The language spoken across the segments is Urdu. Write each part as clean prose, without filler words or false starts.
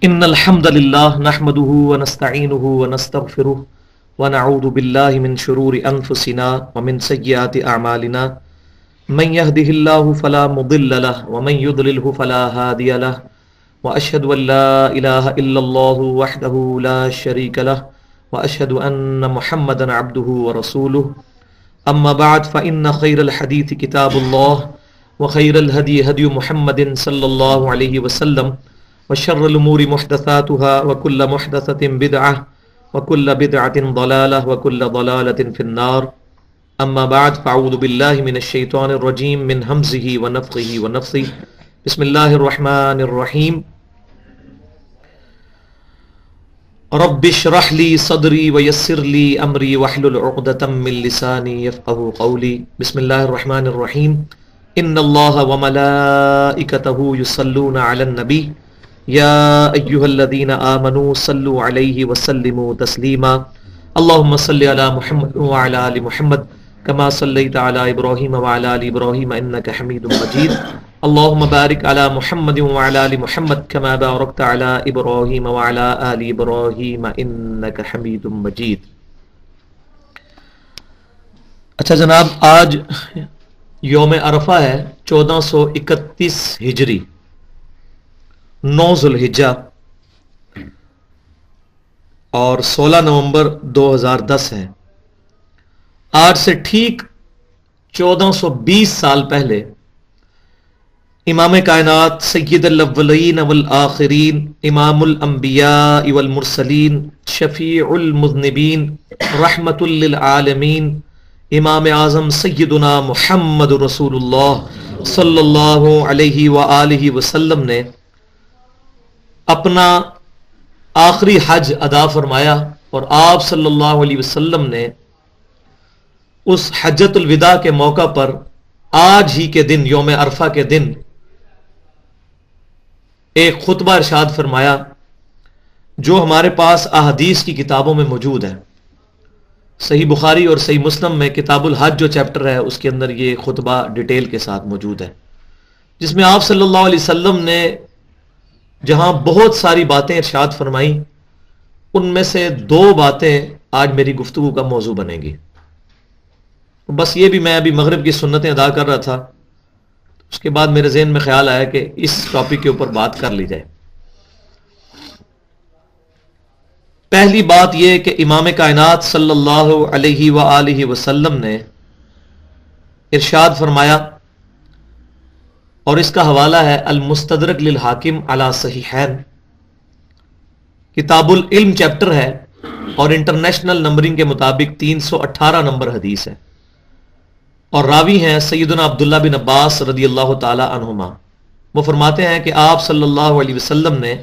ان الحمد لله نحمده ونستعينه ونستغفره ونعوذ بالله من شرور انفسنا ومن سيئات اعمالنا من يهده الله فلا مضل له ومن يضلله فلا هادي له واشهد ان لا اله الا الله وحده لا شريك له واشهد ان محمدا عبده ورسوله اما بعد فان خير الحديث كتاب الله وخير الهدي هدي محمد صلى الله عليه وسلم وشر الأمور محدثاتها وكل محدثة بدعة وكل بدعة ضلالة وكل ضلالة في النار أما بعد فأعوذ بالله من الشيطان الرجيم من همزه ونفخه ونفثه بسم الله الرحمن الرحيم رب اشرح لي صدري ويسر لي أمري واحلل عقدة من لساني يفقهوا قولي بسم الله الرحمن الرحيم إن الله وملائكته يصلون على النبي یا ایہا الذین آمنوا صلوا علیہ وسلموا تسلیما اللہم صلی علی محمد وعلی آل محمد کما صلیت علی ابراہیم وعلی آل ابراہیم انک حمید مجید اللہم بارک علی محمد وعلی آل محمد کما بارکت علی ابراہیم وعلی آل ابراہیم انک حمید مجید۔ اچھا جناب، آج یوم عرفہ ہے 1431 ہجری، 9 ذوالحجہ اور 16 نومبر 2010 ہے۔ آج سے ٹھیک 1420 سال پہلے امام کائنات سید الاولین والآخرین امام الانبیاء والمرسلین شفیع المذنبین رحمت للعالمین امام اعظم سیدنا محمد رسول اللہ صلی اللہ علیہ وآلہ وسلم نے اپنا آخری حج ادا فرمایا، اور آپ صلی اللہ علیہ وسلم نے اس حجۃ الوداع کے موقع پر آج ہی کے دن یوم عرفہ کے دن ایک خطبہ ارشاد فرمایا جو ہمارے پاس احادیث کی کتابوں میں موجود ہے۔ صحیح بخاری اور صحیح مسلم میں کتاب الحج جو چیپٹر ہے اس کے اندر یہ خطبہ ڈیٹیل کے ساتھ موجود ہے، جس میں آپ صلی اللہ علیہ وسلم نے جہاں بہت ساری باتیں ارشاد فرمائیں، ان میں سے 2 باتیں آج میری گفتگو کا موضوع بنے گی۔ بس یہ بھی میں ابھی مغرب کی سنتیں ادا کر رہا تھا، اس کے بعد میرے ذہن میں خیال آیا کہ اس ٹاپک کے اوپر بات کر لی جائے۔ پہلی بات یہ کہ امام کائنات صلی اللہ علیہ وآلہ وسلم نے ارشاد فرمایا، اور اس کا حوالہ ہے المستدرک للحاکم علی صحیحین، کتاب العلم چیپٹر ہے، اور انٹرنیشنل نمبرنگ کے مطابق 318 نمبر حدیث ہے، اور راوی ہیں سیدنا عبداللہ بن عباس رضی اللہ تعالی عنہما۔ وہ فرماتے ہیں کہ آپ صلی اللہ علیہ وسلم نے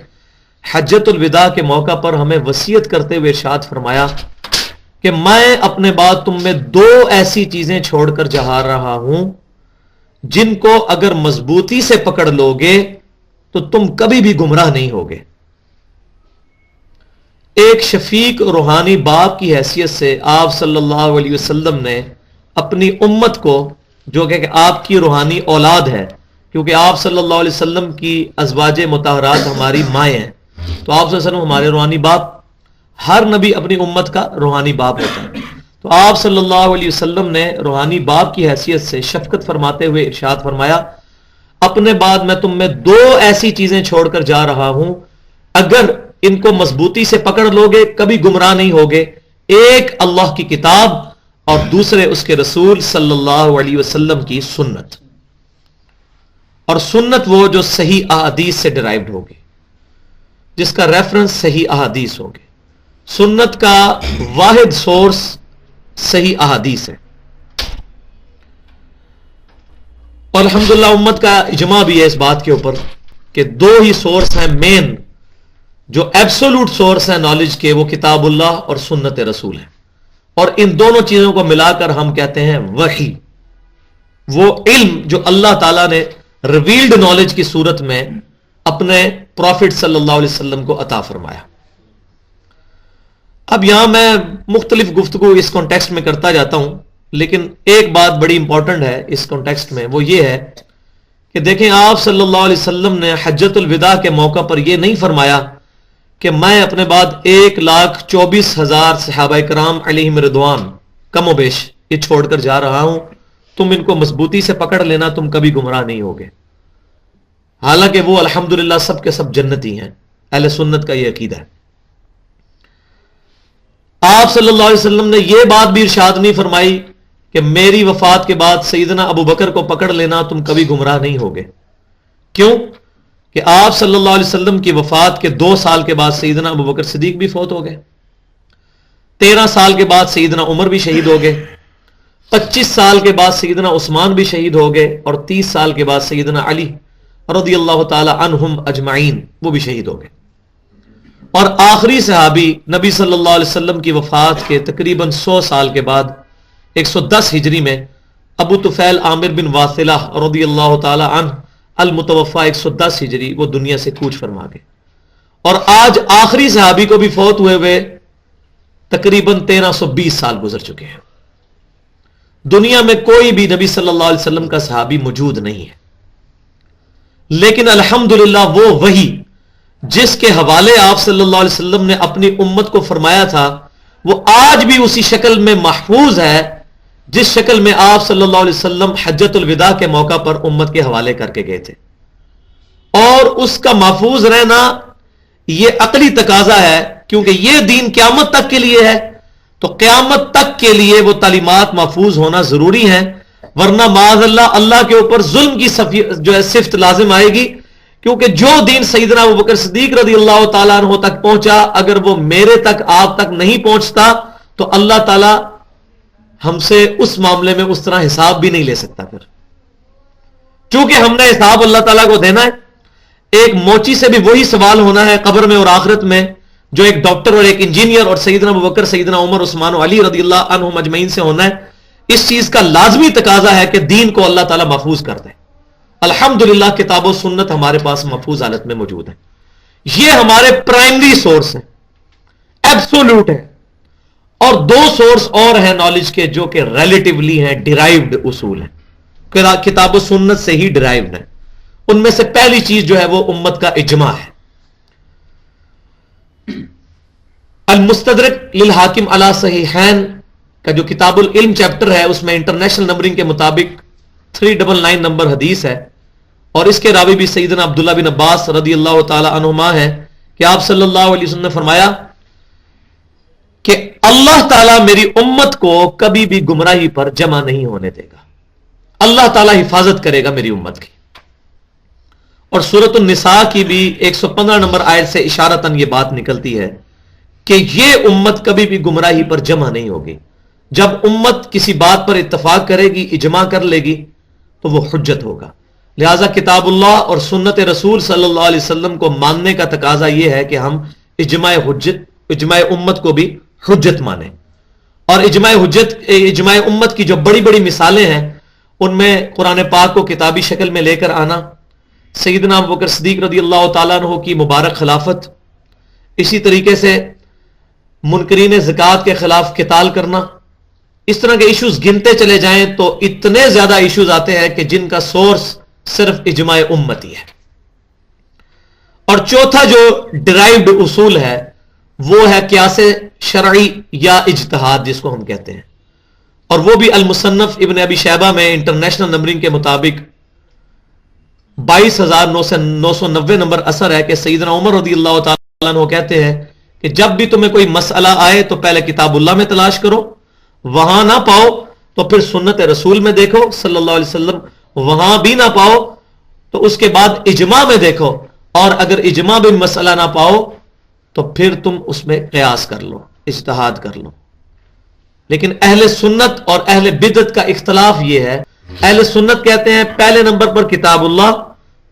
حجۃ الوداع کے موقع پر ہمیں وصیت کرتے ہوئے ارشاد فرمایا کہ میں اپنے بعد تم میں 2 ایسی چیزیں چھوڑ کر جا رہا ہوں جن کو اگر مضبوطی سے پکڑ لوگے تو تم کبھی بھی گمراہ نہیں ہوگے۔ ایک شفیق روحانی باپ کی حیثیت سے آپ صلی اللہ علیہ وسلم نے اپنی امت کو، جو کہ آپ کی روحانی اولاد ہے، کیونکہ آپ صلی اللہ علیہ وسلم کی ازواج مطہرات ہماری مائیں ہیں، تو آپ صلی اللہ علیہ وسلم ہمارے روحانی باپ، ہر نبی اپنی امت کا روحانی باپ ہوتا ہے، تو آپ صلی اللہ علیہ وسلم نے روحانی باپ کی حیثیت سے شفقت فرماتے ہوئے ارشاد فرمایا، اپنے بعد میں تم میں 2 ایسی چیزیں چھوڑ کر جا رہا ہوں، اگر ان کو مضبوطی سے پکڑ لوگے کبھی گمراہ نہیں ہوگے۔ ایک اللہ کی کتاب اور دوسرے اس کے رسول صلی اللہ علیہ وسلم کی سنت، اور سنت وہ جو صحیح احادیث سے ڈرائیوڈ ہوگی، جس کا ریفرنس صحیح احادیث ہوگی۔ سنت کا واحد سورس صحیح احادیث ہے، اور الحمدللہ امت کا اجماع بھی ہے اس بات کے اوپر کہ 2 ہی سورس ہیں مین، جو ایبسولوٹ سورس ہیں نالج کے، وہ کتاب اللہ اور سنت رسول ہیں، اور ان دونوں چیزوں کو ملا کر ہم کہتے ہیں وحی، وہ علم جو اللہ تعالیٰ نے ریویلڈ نالج کی صورت میں اپنے پروفٹ صلی اللہ علیہ وسلم کو عطا فرمایا۔ اب یہاں میں مختلف گفتگو اس کانٹیکسٹ میں کرتا جاتا ہوں، لیکن ایک بات بڑی امپورٹنٹ ہے اس کانٹیکسٹ میں، وہ یہ ہے کہ دیکھیں آپ صلی اللہ علیہ وسلم نے حجۃ الوداع کے موقع پر یہ نہیں فرمایا کہ میں اپنے بعد 1,24,000 صحابہ کرام علیہم رضوان کم و بیش یہ چھوڑ کر جا رہا ہوں، تم ان کو مضبوطی سے پکڑ لینا، تم کبھی گمراہ نہیں ہوگے. حالانکہ وہ الحمدللہ سب کے سب جنتی ہیں. اہل سنت کا یہ عقیدہ ہے. آپ صلی اللہ علیہ وسلم نے یہ بات بھی ارشاد نہیں فرمائی کہ میری وفات کے بعد سیدنا ابو بکر کو پکڑ لینا، تم کبھی گمراہ نہیں ہوگے. کیوں؟ کہ آپ صلی اللہ علیہ وسلم کی وفات کے 2 سال کے بعد سیدنا ابو بکر صدیق بھی فوت ہو گئے، 13 سال کے بعد سیدنا عمر بھی شہید ہو گئے، 25 سال کے بعد سیدنا عثمان بھی شہید ہو گئے، اور 30 سال کے بعد سیدنا علی رضی اللہ تعالی عنہم اجمعین وہ بھی شہید ہو گئے. اور آخری صحابی نبی صلی اللہ علیہ وسلم کی وفات کے تقریباً 100 سال کے بعد 110 ہجری میں ابو طفیل عامر بن واثلہ رضی اللہ تعالی عنہ المتوفا 110 ہجری وہ دنیا سے کوچ فرما گئے. اور آج آخری صحابی کو بھی فوت ہوئے تقریباً 1320 سال گزر چکے ہیں. دنیا میں کوئی بھی نبی صلی اللہ علیہ وسلم کا صحابی موجود نہیں ہے، لیکن الحمدللہ وہ وحی جس کے حوالے آپ صلی اللہ علیہ وسلم نے اپنی امت کو فرمایا تھا وہ آج بھی اسی شکل میں محفوظ ہے جس شکل میں آپ صلی اللہ علیہ وسلم حجۃ الوداع کے موقع پر امت کے حوالے کر کے گئے تھے. اور اس کا محفوظ رہنا یہ عقلی تقاضا ہے، کیونکہ یہ دین قیامت تک کے لیے ہے، تو قیامت تک کے لیے وہ تعلیمات محفوظ ہونا ضروری ہیں، ورنہ معاذ اللہ اللہ کے اوپر ظلم کی جو ہے صفت لازم آئے گی. کیونکہ جو دین سیدنا ابو بکر صدیق رضی اللہ تعالیٰ عنہ تک پہنچا، اگر وہ میرے تک آپ تک نہیں پہنچتا تو اللہ تعالیٰ ہم سے اس معاملے میں اس طرح حساب بھی نہیں لے سکتا. پھر چونکہ ہم نے حساب اللہ تعالیٰ کو دینا ہے، ایک موچی سے بھی وہی سوال ہونا ہے قبر میں اور آخرت میں جو ایک ڈاکٹر اور ایک انجینئر اور سیدنا ابو بکر سیدنا عمر عثمان و علی رضی اللہ عنہم اجمعین سے ہونا ہے. اس چیز کا لازمی تقاضا ہے کہ دین کو اللہ تعالیٰ محفوظ کر دے. الحمدللہ کتاب و سنت ہمارے پاس محفوظ حالت میں موجود ہے. یہ ہمارے پرائمری سورس ہیں، ایبسولوٹ ہے. اور 2 سورس اور ہیں نالج کے جو کہ ریلیٹیولی ہیں، ڈیرائیوڈ اصول ہیں، کتاب و سنت سے ہی ڈیرائیوڈ ہیں. ان میں سے پہلی چیز جو ہے وہ امت کا اجماع ہے. المستدرک للحاکم علی صحیحین کا جو کتاب العلم چیپٹر ہے اس میں انٹرنیشنل نمبرنگ کے مطابق 399 نمبر حدیث ہے، اور اس کے راوی بھی سیدنا عبداللہ بن عباس رضی اللہ تعالی عنہما ہے کہ آپ صلی اللہ علیہ وسلم نے فرمایا کہ اللہ تعالیٰ میری امت کو کبھی بھی گمراہی پر جمع نہیں ہونے دے گا. اللہ تعالیٰ حفاظت کرے گا میری امت کی. اور سورۃ النساء کی بھی 115 نمبر آیت سے اشارتاً یہ بات نکلتی ہے کہ یہ امت کبھی بھی گمراہی پر جمع نہیں ہوگی. جب امت کسی بات پر اتفاق کرے گی، اجماع کر لے گی، تو وہ حجت ہوگا. لہذا کتاب اللہ اور سنت رسول صلی اللہ علیہ وسلم کو ماننے کا تقاضا یہ ہے کہ ہم اجماع امت کو بھی حجت مانیں. اور اجماع امت کی جو بڑی بڑی مثالیں ہیں ان میں قرآن پاک کو کتابی شکل میں لے کر آنا، سیدنا ابو بکر صدیق رضی اللہ تعالیٰ عنہ کی مبارک خلافت، اسی طریقے سے منکرین زکوٰۃ کے خلاف قتال کرنا، اس طرح کے ایشوز گنتے چلے جائیں تو اتنے زیادہ ایشوز آتے ہیں کہ جن کا سورس صرف اجماع امتی ہے. اور چوتھا جو ڈرائیوڈ اصول ہے وہ ہے قیاس شرعی یا اجتہاد جس کو ہم کہتے ہیں، اور وہ بھی المصنف ابن ابی شیبہ میں انٹرنیشنل نمبرنگ کے مطابق 22,990 نمبر اثر ہے کہ سیدنا عمر رضی اللہ تعالیٰ عنہ کہتے ہیں کہ جب بھی تمہیں کوئی مسئلہ آئے تو پہلے کتاب اللہ میں تلاش کرو، وہاں نہ پاؤ تو پھر سنت رسول میں دیکھو صلی اللہ علیہ وسلم، وہاں بھی نہ پاؤ تو اس کے بعد اجماع میں دیکھو، اور اگر اجماع بھی مسئلہ نہ پاؤ تو پھر تم اس میں قیاس کر لو، اجتہاد کر لو. لیکن اہل سنت اور اہل بدعت کا اختلاف یہ ہے، اہل سنت کہتے ہیں پہلے نمبر پر کتاب اللہ،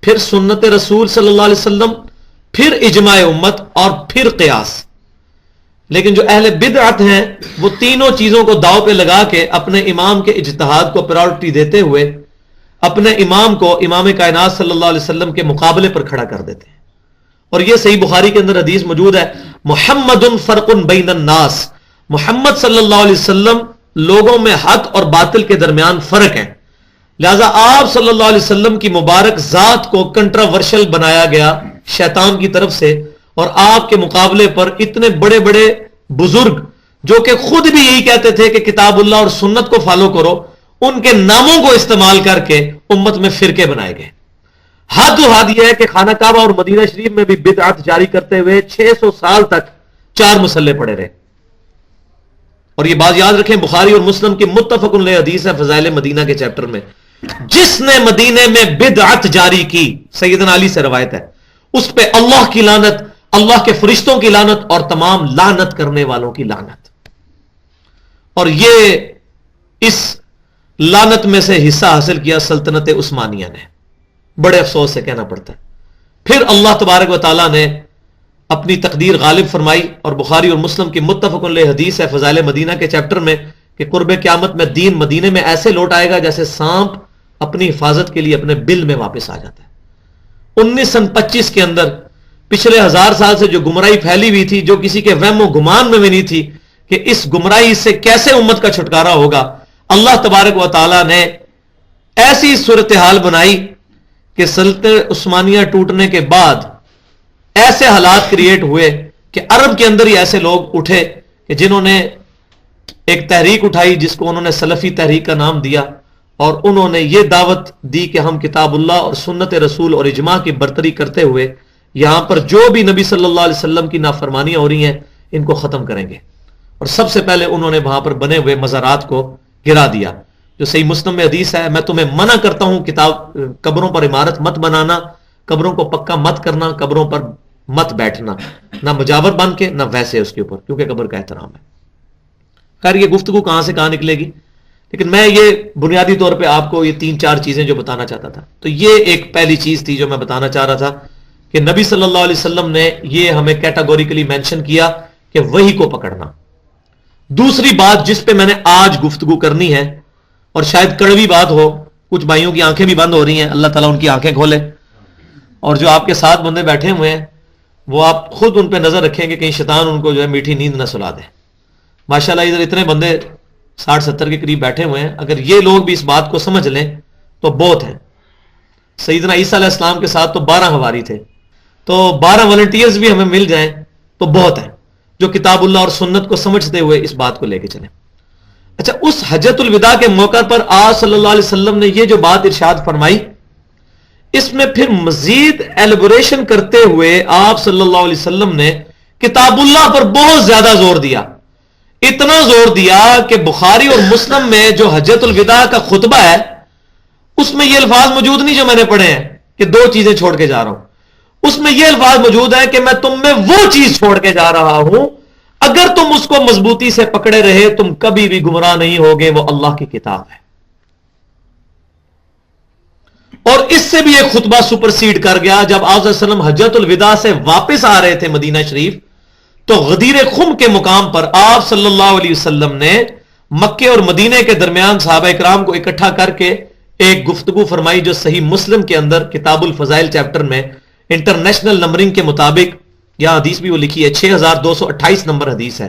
پھر سنت رسول صلی اللہ علیہ وسلم، پھر اجماع امت اور پھر قیاس. لیکن جو اہل بدعت ہیں وہ تینوں چیزوں کو داؤ پہ لگا کے اپنے امام کے اجتہاد کو پرائورٹی دیتے ہوئے اپنے امام کو امام کائنات صلی اللہ علیہ وسلم کے مقابلے پر کھڑا کر دیتے ہیں. اور یہ صحیح بخاری کے اندر حدیث موجود ہے، محمد فرق بین الناس، محمد صلی اللہ علیہ وسلم لوگوں میں حق اور باطل کے درمیان فرق ہے. لہذا آپ صلی اللہ علیہ وسلم کی مبارک ذات کو کنٹراورشل بنایا گیا شیطان کی طرف سے، اور آپ کے مقابلے پر اتنے بڑے بڑے بزرگ جو کہ خود بھی یہی کہتے تھے کہ کتاب اللہ اور سنت کو فالو کرو، ان کے ناموں کو استعمال کر کے امت میں فرقے بنائے گئے. حد و حد یہ ہے کہ خانہ کعبہ اور مدینہ شریف میں بھی بدعت جاری کرتے ہوئے 600 سال تک 4 مسلح پڑے رہے. اور یہ بات یاد رکھیں، بخاری اور مسلم کی متفق علیہ حدیث ہے فضائل مدینہ کے چیپٹر میں، جس نے مدینے میں بدعت جاری کی، سیدنا علی سے روایت ہے، اس پہ اللہ کی لعنت، اللہ کے فرشتوں کی لعنت اور تمام لعنت کرنے والوں کی لعنت. اور یہ اس لعنت میں سے حصہ حاصل کیا سلطنت عثمانیہ نے، بڑے افسوس سے کہنا پڑتا ہے. پھر اللہ تبارک و تعالیٰ نے اپنی تقدیر غالب فرمائی، اور بخاری اور مسلم کی متفق علیہ حدیث ہے فضائل مدینہ کے چیپٹر میں کہ قرب قیامت میں دین مدینے میں ایسے لوٹ آئے گا جیسے سانپ اپنی حفاظت کے لیے اپنے بل میں واپس آ جاتا ہے. 1925 کے اندر پچھلے 1000 سال سے جو گمراہی پھیلی ہوئی تھی، جو کسی کے وہم و گمان میں بھی نہیں تھی کہ اس گمراہی سے کیسے امت کا چھٹکارا ہوگا، اللہ تبارک و تعالیٰ نے ایسی صورتحال بنائی کہ سلطنت عثمانیہ ٹوٹنے کے بعد ایسے حالات کریٹ ہوئے کہ عرب کے اندر ہی ایسے لوگ اٹھے کہ جنہوں نے ایک تحریک اٹھائی جس کو انہوں نے سلفی تحریک کا نام دیا، اور انہوں نے یہ دعوت دی کہ ہم کتاب اللہ اور سنت رسول اور اجماع کی برتری کرتے ہوئے یہاں پر جو بھی نبی صلی اللہ علیہ وسلم کی نافرمانیاں ہو رہی ہیں ان کو ختم کریں گے. اور سب سے پہلے انہوں نے وہاں پر بنے ہوئے مزارات کو گرا دیا، جو صحیح مسلم میں حدیث ہے، میں تمہیں منع کرتا ہوں قبروں پر عمارت مت بنانا، قبروں کو پکا مت کرنا، قبروں پر مت بیٹھنا، نہ مجاور بن کے نہ ویسے اس کے اوپر، کیونکہ قبر کا احترام ہے. خیر یہ گفتگو کہاں سے کہاں نکلے گی، لیکن میں یہ بنیادی طور پہ آپ کو یہ 3-4 چیزیں جو بتانا چاہتا تھا. تو یہ ایک پہلی چیز تھی جو میں بتانا چاہ رہا تھا کہ نبی صلی اللہ علیہ وسلم نے یہ ہمیں کیٹاگوریکلی مینشن کیا کہ وحی کو پکڑنا. دوسری بات جس پہ میں نے آج گفتگو کرنی ہے، اور شاید کڑوی بات ہو، کچھ بھائیوں کی آنکھیں بھی بند ہو رہی ہیں، اللہ تعالیٰ ان کی آنکھیں کھولے، اور جو آپ کے ساتھ بندے بیٹھے ہوئے ہیں وہ آپ خود ان پہ نظر رکھیں کہ کہیں شیطان ان کو جو ہے میٹھی نیند نہ سلا دے. ماشاءاللہ ادھر اتنے بندے 60-70 کے قریب بیٹھے ہوئے ہیں، اگر یہ لوگ بھی اس بات کو سمجھ لیں تو بہت ہیں. سیدنا عیسیٰ علیہ السلام کے ساتھ تو 12 حواری تھے، تو 12 والنٹیئرز بھی ہمیں مل جائیں تو بہت ہیں جو کتاب اللہ اور سنت کو سمجھتے ہوئے اس بات کو لے کے چلیں. اچھا، اس حجۃ الوداع کے موقع پر آپ صلی اللہ علیہ وسلم نے یہ جو بات ارشاد فرمائی، اس میں پھر مزید ایلیبوریشن کرتے ہوئے آپ صلی اللہ علیہ وسلم نے کتاب اللہ پر بہت زیادہ زور دیا. اتنا زور دیا کہ بخاری اور مسلم میں جو حجۃ الوداع کا خطبہ ہے اس میں یہ الفاظ موجود نہیں جو میں نے پڑھے ہیں کہ 2 چیزیں چھوڑ کے جا رہا ہوں. اس میں یہ الفاظ موجود ہے کہ میں تم میں وہ چیز چھوڑ کے جا رہا ہوں، اگر تم اس کو مضبوطی سے پکڑے رہے تم کبھی بھی گمراہ نہیں ہوگے، وہ اللہ کی کتاب ہے. اور اس سے بھی ایک خطبہ سپرسیڈ کر گیا. جب آپ صلی اللہ علیہ وسلم حجۃ الوداع سے واپس آ رہے تھے مدینہ شریف، تو غدیر خم کے مقام پر آپ صلی اللہ علیہ وسلم نے مکے اور مدینے کے درمیان صحابہ اکرام کو اکٹھا کر کے ایک گفتگو فرمائی جو صحیح مسلم کے اندر کتاب الفضائل چیپٹر میں انٹرنیشنل نمبرنگ کے مطابق، یہاں حدیث بھی وہ لکھی ہے، 6228 نمبر حدیث ہے،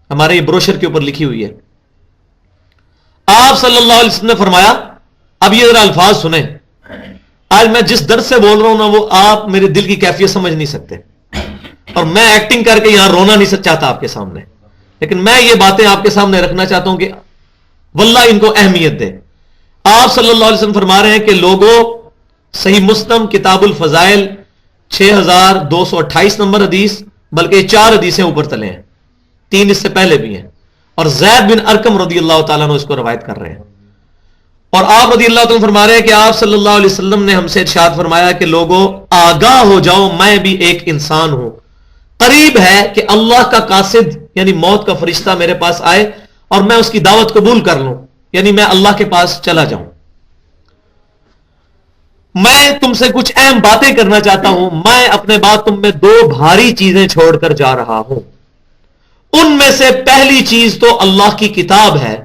ہمارے یہ بروشر کے اوپر لکھی ہوئی ہے. آپ صلی اللہ علیہ وسلم نے فرمایا، اب یہ ذرا الفاظ سنیں، آج میں جس درد سے بول رہا ہوں نا وہ آپ میرے دل کی کیفیت سمجھ نہیں سکتے، اور میں ایکٹنگ کر کے یہاں رونا نہیں چاہتا آپ کے سامنے، لیکن میں یہ باتیں آپ کے سامنے رکھنا چاہتا ہوں کہ واللہ ان کو اہمیت دے. آپ صلی اللہ علیہ وسلم فرما رہے ہیں کہ لوگوں، صحیح مسلم کتاب الفضائل 6228 نمبر حدیث، بلکہ 4 حدیثیں اوپر تلے ہیں، 3 اس سے پہلے بھی ہیں، اور زید بن ارقم رضی اللہ تعالیٰ عنہ اس کو روایت کر رہے ہیں. اور آپ رضی اللہ تعالیٰ فرما رہے ہیں کہ آپ صلی اللہ علیہ وسلم نے ہم سے ارشاد فرمایا کہ لوگوں آگاہ ہو جاؤ، میں بھی ایک انسان ہوں، قریب ہے کہ اللہ کا قاصد یعنی موت کا فرشتہ میرے پاس آئے اور میں اس کی دعوت قبول کر لوں، یعنی میں اللہ کے پاس چلا جاؤں. میں تم سے کچھ اہم باتیں کرنا چاہتا ہوں، میں اپنے بعد تم میں 2 بھاری چیزیں چھوڑ کر جا رہا ہوں. ان میں سے پہلی چیز تو اللہ کی کتاب ہے،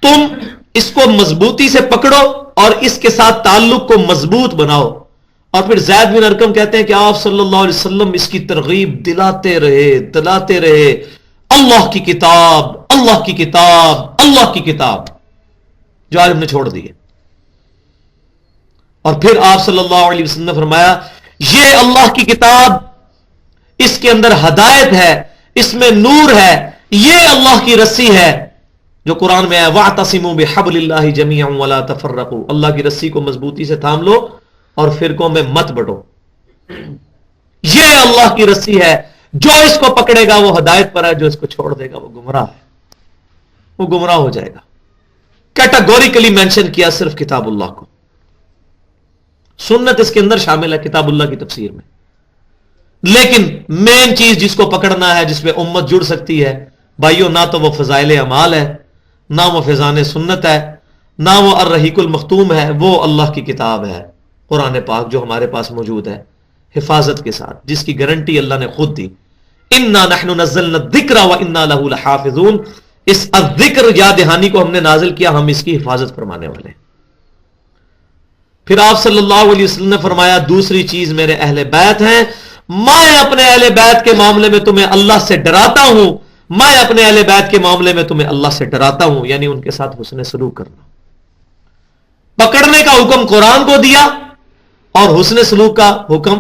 تم اس کو مضبوطی سے پکڑو اور اس کے ساتھ تعلق کو مضبوط بناؤ. اور پھر زید بن ارقم کہتے ہیں کہ آپ صلی اللہ علیہ وسلم اس کی ترغیب دلاتے رہے، اللہ کی کتاب، اللہ کی کتاب، اللہ کی کتاب، جو آج ہم نے چھوڑ دی ہے. اور پھر آپ صلی اللہ علیہ وسلم نے فرمایا یہ اللہ کی کتاب، اس کے اندر ہدایت ہے، اس میں نور ہے، یہ اللہ کی رسی ہے جو قرآن میں ہے وَاعْتَصِمُوا بِحَبْلِ اللَّهِ جَمِيعًا وَلَا تَفَرَّقُوا، اللہ کی رسی کو مضبوطی سے تھام لو اور فرقوں میں مت بٹو. یہ اللہ کی رسی ہے، جو اس کو پکڑے گا وہ ہدایت پر ہے، جو اس کو چھوڑ دے گا وہ گمراہ ہے، وہ گمراہ ہو جائے گا. کیٹاگوریکلی مینشن کیا صرف کتاب اللہ کو. سنت اس کے اندر شامل ہے کتاب اللہ کی تفسیر میں، لیکن مین چیز جس کو پکڑنا ہے، جس پہ امت جڑ سکتی ہے بھائیو، نہ تو وہ فضائل اعمال ہے، نہ وہ فیضان سنت ہے، نہ وہ الرحیق المختوم ہے، وہ اللہ کی کتاب ہے قرآن پاک جو ہمارے پاس موجود ہے حفاظت کے ساتھ، جس کی گارنٹی اللہ نے خود دی. انا نحن نزلنا الذکر وانا لہ لحافظون، اس الذکر یاد دہانی کو ہم نے نازل کیا، ہم اس کی حفاظت فرمانے والے ہیں. پھر آپ صلی اللہ علیہ وسلم نے فرمایا دوسری چیز میرے اہل بیت ہیں، میں اپنے اہل بیت کے معاملے میں تمہیں اللہ سے ڈراتا ہوں، میں اپنے اہل بیت کے معاملے میں تمہیں اللہ سے ڈراتا ہوں، یعنی ان کے ساتھ حسن سلوک کرنا. پکڑنے کا حکم قرآن کو دیا اور حسن سلوک کا حکم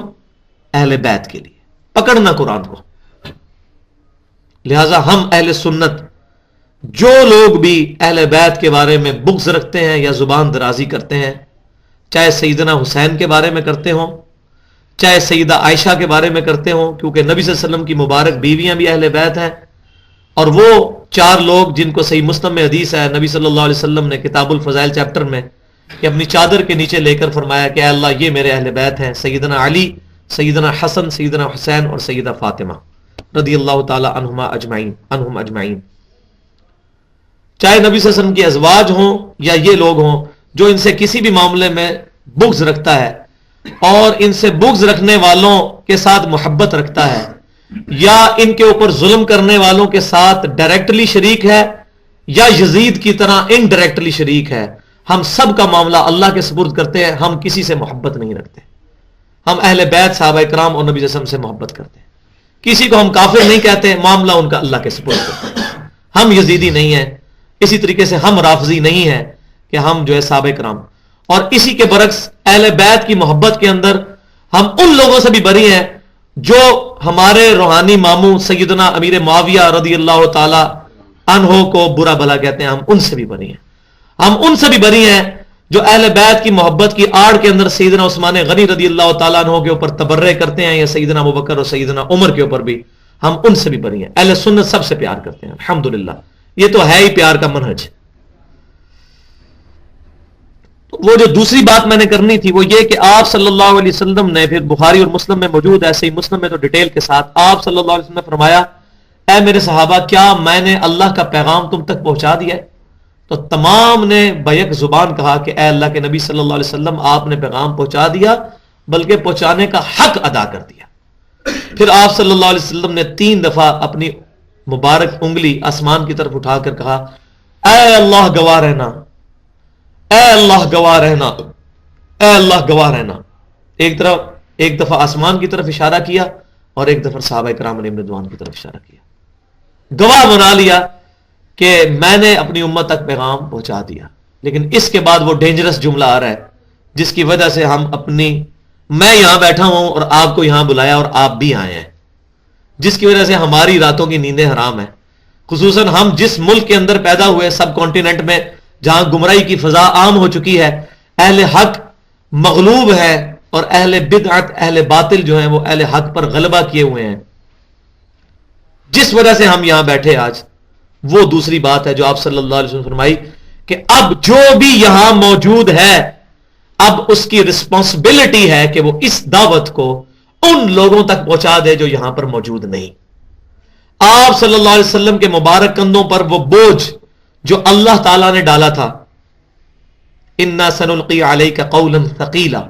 اہل بیت کے لیے، پکڑنا قرآن کو. لہذا ہم اہل سنت جو لوگ بھی اہل بیت کے بارے میں بغض رکھتے ہیں یا زبان درازی کرتے ہیں، چاہے سیدنا حسین کے بارے میں کرتے ہوں، چاہے سیدہ عائشہ کے بارے میں کرتے ہوں، کیونکہ نبی صلی اللہ علیہ وسلم کی مبارک بیویاں بھی اہل بیت ہیں، اور وہ 4 لوگ جن کو صحیح مسلم میں حدیث ہے نبی صلی اللہ علیہ وسلم نے کتاب الفضائل چیپٹر میں کہ اپنی چادر کے نیچے لے کر فرمایا کہ اے اللہ یہ میرے اہل بیت ہیں، سیدنا علی، سیدنا حسن، سیدنا حسین اور سیدہ فاطمہ رضی اللہ تعالی عنہم اجمعین. چاہے نبی صلی اللہ علیہ وسلم کی ازواج ہوں یا یہ لوگ ہوں، جو ان سے کسی بھی معاملے میں بغض رکھتا ہے اور ان سے بغض رکھنے والوں کے ساتھ محبت رکھتا ہے یا ان کے اوپر ظلم کرنے والوں کے ساتھ ڈائریکٹلی شریک ہے یا یزید کی طرح انڈائریکٹلی شریک ہے، ہم سب کا معاملہ اللہ کے سپرد کرتے ہیں. ہم کسی سے محبت نہیں رکھتے، ہم اہل بیت صحابہ کرام اور نبی صلی اللہ علیہ وسلم سے محبت کرتے ہیں. کسی کو ہم کافر نہیں کہتے، معاملہ ان کا اللہ کے سپرد کرتے ہیں. ہم یزیدی نہیں ہیں، اسی طریقے سے ہم رافضی نہیں ہیں کہ ہم جو ہے صحابہ کرام، اور اسی کے برعکس اہل بیت کی محبت کے اندر ہم ان لوگوں سے بھی بری ہیں جو ہمارے روحانی ماموں سیدنا امیر معاویہ رضی اللہ تعالی عنہ کو برا بھلا کہتے ہیں، ہم ان سے بھی بری ہیں. ہم ان سے بھی بری ہیں جو اہل بیت کی محبت کی آڑ کے اندر سیدنا عثمان غنی رضی اللہ تعالیٰ عنہ کے اوپر تبرع کرتے ہیں، یا سیدنا ابوبکر اور سیدنا عمر کے اوپر بھی، ہم ان سے بھی بری ہیں. اہل سنت سب سے پیار کرتے ہیں الحمدللہ، یہ تو ہے ہی پیار کا منہج. وہ جو دوسری بات میں نے کرنی تھی وہ یہ کہ آپ صلی اللہ علیہ وسلم نے، پھر بخاری اور مسلم میں موجود ہے، صحیح مسلم میں تو ڈیٹیل کے ساتھ، آپ صلی اللہ علیہ وسلم نے فرمایا اے میرے صحابہ کیا میں نے اللہ کا پیغام تم تک پہنچا دیا ہے؟ تو تمام نے بیک زبان کہا کہ اے اللہ کے نبی صلی اللہ علیہ وسلم آپ نے پیغام پہنچا دیا، بلکہ پہنچانے کا حق ادا کر دیا. پھر آپ صلی اللہ علیہ وسلم نے 3 دفعہ اپنی مبارک انگلی آسمان کی طرف اٹھا کر کہا اے اللہ گواہ رہنا، اے اللہ گواہ رہنا، اے اللہ گواہ رہنا. ایک دفعہ آسمان کی طرف اشارہ کیا اور ایک دفعہ صحابہ کرام علیہم رضوان کی طرف اشارہ کیا، گواہ بنا لیا کہ میں نے اپنی امت تک پیغام پہنچا دیا. لیکن اس کے بعد وہ ڈینجرس جملہ آ رہا ہے جس کی وجہ سے ہم میں یہاں بیٹھا ہوں اور آپ کو یہاں بلایا اور آپ بھی آئے ہیں، جس کی وجہ سے ہماری راتوں کی نیندیں حرام ہیں. خصوصاً ہم جس ملک کے اندر پیدا ہوئے، سب کانٹیننٹ میں جہاں گمراہی کی فضا عام ہو چکی ہے، اہل حق مغلوب ہے اور اہل بدعت، اہل باطل جو ہیں وہ اہل حق پر غلبہ کیے ہوئے ہیں، جس وجہ سے ہم یہاں بیٹھے آج. وہ دوسری بات ہے جو آپ صلی اللہ علیہ وسلم فرمائی کہ اب جو بھی یہاں موجود ہے اب اس کی رسپانسبلٹی ہے کہ وہ اس دعوت کو ان لوگوں تک پہنچا دے جو یہاں پر موجود نہیں. آپ صلی اللہ علیہ وسلم کے مبارک کندھوں پر وہ بوجھ جو اللہ تعالیٰ نے ڈالا تھا، اِنَّا سَنُلْقِي عَلَيْكَ قَوْلًا ثَقِيلًا،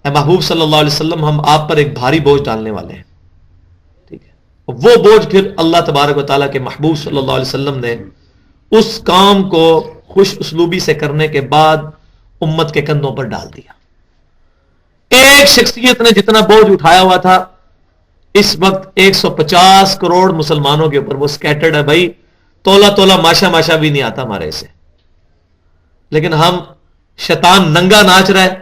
اے محبوب صلی اللہ علیہ وسلم ہم آپ پر ایک بھاری بوجھ ڈالنے والے ہیں. ٹھیک ہے، وہ بوجھ پھر اللہ تبارک و تعالیٰ کے محبوب صلی اللہ علیہ وسلم نے اس کام کو خوش اسلوبی سے کرنے کے بعد امت کے کندھوں پر ڈال دیا. ایک شخصیت نے جتنا بوجھ اٹھایا ہوا تھا اس وقت 150 کروڑ مسلمانوں کے اوپر وہ سکیٹرڈ ہے. بھائی تولا ماشا ماشا بھی نہیں آتا ہمارے سے، لیکن ہم شیطان ننگا ناچ رہا ہے،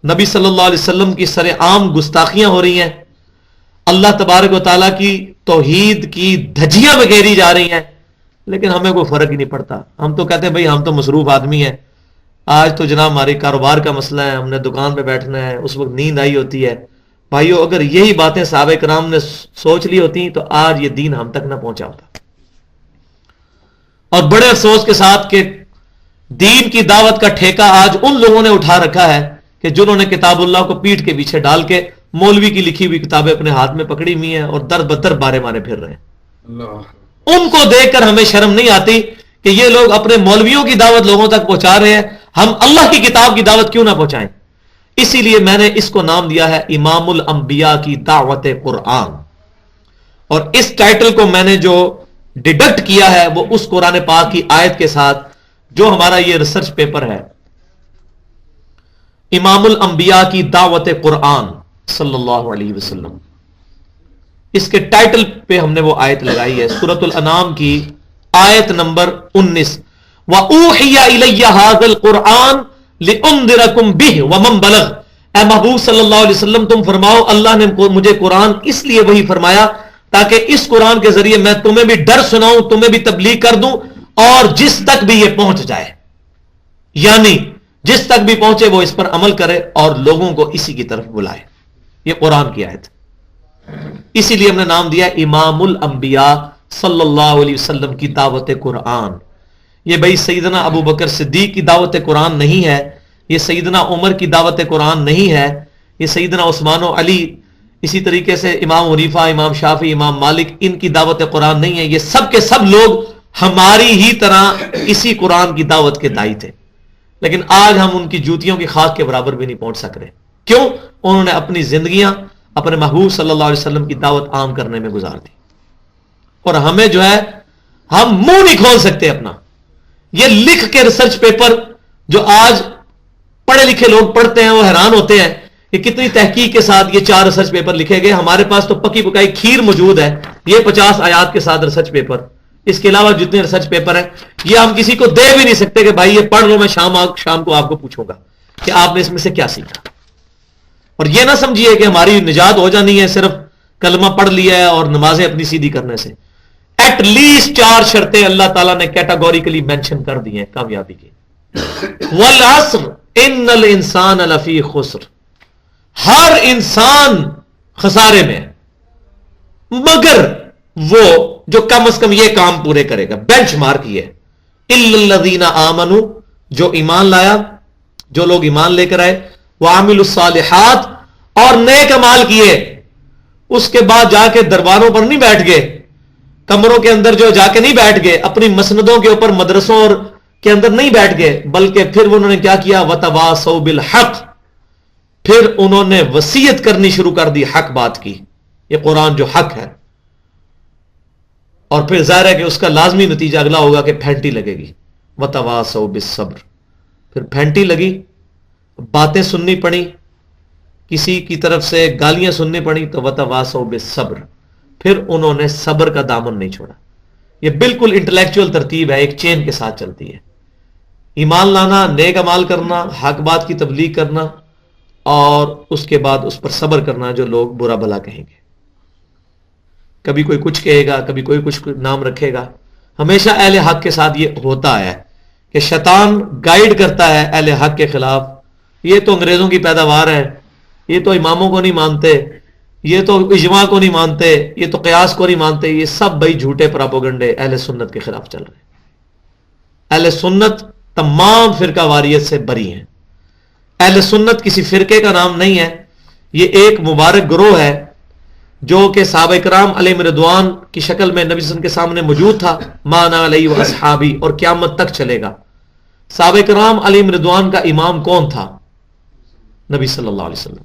نبی صلی اللہ علیہ وسلم کی سر عام گستاخیاں ہو رہی ہیں، اللہ تبارک و تعالیٰ کی توحید کی دھجیاں بگیری جا رہی ہیں، لیکن ہمیں کوئی فرق ہی نہیں پڑتا. ہم تو کہتے ہیں بھائی ہم تو مصروف آدمی ہیں، آج تو جناب ہماری کاروبار کا مسئلہ ہے، ہم نے دکان پہ بیٹھنا ہے، اس وقت نیند آئی ہوتی ہے. بھائیو اگر یہی باتیں صحابہ کرام نے سوچ لی ہوتی تو آج یہ دین ہم تک نہ پہنچا ہوتا. اور بڑے افسوس کے ساتھ کہ دین کی دعوت کا ٹھیکہ آج ان لوگوں نے اٹھا رکھا ہے کہ جنہوں نے کتاب اللہ کو پیٹھ کے پیچھے ڈال کے مولوی کی لکھی ہوئی کتابیں اپنے ہاتھ میں پکڑی ہوئی ہیں اور در بدر بارے مارے پھر رہے ہیں. ان کو دیکھ کر ہمیں شرم نہیں آتی کہ یہ لوگ اپنے مولویوں کی دعوت لوگوں تک پہنچا رہے ہیں، ہم اللہ کی کتاب کی دعوت کیوں نہ پہنچائیں؟ اسی لیے میں نے اس کو نام دیا ہے امام الانبیاء کی دعوت قرآن. اور اس ٹائٹل کو میں نے جو ڈیڈکٹ کیا ہے وہ اس قرآن پاک کی آیت کے ساتھ جو ہمارا یہ ریسرچ پیپر ہے، امام الانبیاء کی دعوت قرآن صلی اللہ علیہ وسلم، اس کے ٹائٹل پہ ہم نے وہ آیت لگائی ہے سورۃ الانعام کی آیت نمبر 19. وَأُوحِيَ إِلَيَّ هَذَا الْقُرْآنُ لِأُنذِرَكُمْ بِهِ وَمَنْ بَلَغَ. اے محبوب صلی اللہ علیہ وسلم تم فرماؤ اللہ نے مجھے قرآن اس لیے وہی فرمایا تاکہ اس قرآن کے ذریعے میں تمہیں بھی ڈر سناؤں، تمہیں بھی تبلیغ کر دوں، اور جس تک بھی یہ پہنچ جائے، یعنی جس تک بھی پہنچے وہ اس پر عمل کرے اور لوگوں کو اسی کی طرف بلائے. یہ قرآن کی آیت، اسی لیے ہم نے نام دیا امام الانبیاء صلی اللہ علیہ وسلم کی دعوت قرآن. یہ بھائی سیدنا ابو بکر صدیق کی دعوت قرآن نہیں ہے، یہ سیدنا عمر کی دعوت قرآن نہیں ہے، یہ سیدنا عثمان و علی، اسی طریقے سے امام حنیفہ، امام شافعی، امام مالک، ان کی دعوت قرآن نہیں ہے. یہ سب کے سب لوگ ہماری ہی طرح اسی قرآن کی دعوت کے داعی تھے، لیکن آج ہم ان کی جوتیوں کی خاک کے برابر بھی نہیں پہنچ سک رہے. کیوں؟ انہوں نے اپنی زندگیاں اپنے محبوب صلی اللہ علیہ وسلم کی دعوت عام کرنے میں گزار دی، اور ہمیں جو ہے ہم منہ نہیں کھول سکتے اپنا. یہ لکھ کے ریسرچ پیپر جو آج پڑھے لکھے لوگ پڑھتے ہیں وہ حیران ہوتے ہیں کہ کتنی تحقیق کے ساتھ یہ 4 ریسرچ پیپر لکھے گئے. ہمارے پاس تو پکی پکائی کھیر موجود ہے، یہ 50 آیات کے ساتھ ریسرچ پیپر. اس کے علاوہ جتنے ریسرچ پیپر ہیں یہ ہم کسی کو دے بھی نہیں سکتے کہ بھائی یہ پڑھ لو، میں شام کو آپ کو پوچھوں گا کہ آپ نے اس میں سے کیا سیکھا. اور یہ نہ سمجھیے کہ ہماری نجات ہو جانی ہے صرف کلمہ پڑھ لیا ہے اور نمازیں اپنی سیدھی کرنے سے. ایٹ لیسٹ 4 شرطیں اللہ تعالیٰ نے کیٹاگوریکلی مینشن کر دی ہیں کامیابی کی. والعصر ان الانسان لفی خسر، ہر انسان خسارے میں مگر وہ جو کم از کم یہ کام پورے کرے گا. بینچ مارک یہ الا الذین آمنوا، جو ایمان لایا، جو لوگ ایمان لے کر آئے، وعملوا الصالحات، اور نیک اعمال کیے. اس کے بعد جا کے درباروں پر نہیں بیٹھ گئے، کمروں کے اندر جو جا کے نہیں بیٹھ گئے، اپنی مسندوں کے اوپر مدرسوں اور کے اندر نہیں بیٹھ گئے، بلکہ پھر انہوں نے کیا کیا؟ وتواصوا بالحق، پھر انہوں نے وصیت کرنی شروع کر دی حق بات کی. یہ قرآن جو حق ہے، اور پھر ظاہر ہے کہ اس کا لازمی نتیجہ اگلا ہوگا کہ پھینٹی لگے گی. وتواصوا بالصبر، پھر پھینٹی لگی، باتیں سننی پڑی، کسی کی طرف سے گالیاں سننی پڑی، تو وتواصوا بالصبر، پھر انہوں نے صبر کا دامن نہیں چھوڑا. یہ بالکل انٹلیکچوئل ترتیب ہے، ایک چین کے ساتھ چلتی ہے. ایمان لانا، نیک اعمال کرنا، حق بات کی تبلیغ کرنا، اور اس کے بعد اس پر صبر کرنا جو لوگ برا بھلا کہیں گے. کبھی کوئی کچھ کہے گا، کبھی کوئی کچھ نام رکھے گا. ہمیشہ اہل حق کے ساتھ یہ ہوتا ہے کہ شیطان گائیڈ کرتا ہے اہل حق کے خلاف. یہ تو انگریزوں کی پیداوار ہے، یہ تو اماموں کو نہیں مانتے، یہ تو اجماع کو نہیں مانتے، یہ تو قیاس کو نہیں مانتے. یہ سب بھائی جھوٹے پراپوگنڈے اہل سنت کے خلاف چل رہے ہیں. اہل سنت تمام فرقہ واریت سے بری ہیں. اہل سنت کسی فرقے کا نام نہیں ہے، یہ ایک مبارک گروہ ہے جو کہ صحابہ کرام علیہم رضوان کی شکل میں نبی صلی اللہ علیہ وسلم کے سامنے موجود تھا، ما انا علیہ واصحابی، اور قیامت تک چلے گا. صحابہ کرام علیہم رضوان کا امام کون تھا؟ نبی صلی اللہ علیہ وسلم.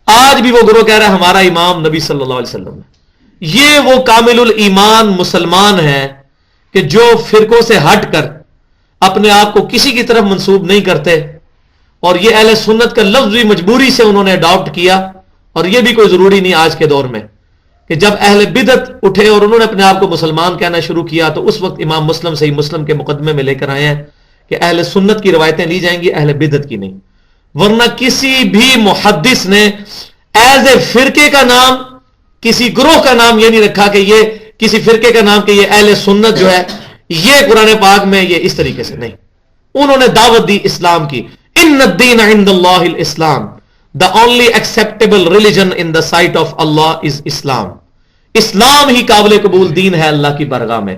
آج بھی وہ گروہ کہہ رہا ہے ہمارا امام نبی صلی اللہ علیہ وسلم ہے. یہ وہ کامل الایمان مسلمان ہیں کہ جو فرقوں سے ہٹ کر اپنے آپ کو کسی کی طرف منسوب نہیں کرتے، اور یہ اہل سنت کا لفظ بھی مجبوری سے انہوں نے اڈاپٹ کیا. اور یہ بھی کوئی ضروری نہیں آج کے دور میں کہ جب اہل بدعت اٹھے اور انہوں نے اپنے آپ کو مسلمان کہنا شروع کیا تو اس وقت امام مسلم صحیح مسلم کے مقدمے میں لے کر آئے ہیں کہ اہل سنت کی روایتیں لی جائیں گی، اہل بدعت کی نہیں. ورنہ کسی بھی محدث نے ایز اے فرقے کا نام، کسی گروہ کا نام یہ نہیں رکھا کہ یہ کسی فرقے کا نام کہ یہ اہل سنت جو ہے یہ قرآن پاک میں یہ اس طریقے سے نہیں. انہوں نے دعوت دی اسلام کی. ان الدین عند اللہ الاسلام، the only acceptable religion in the sight of Allah is Islam. اسلام ہی قابل قبول دین ہے اللہ کی بارگاہ میں.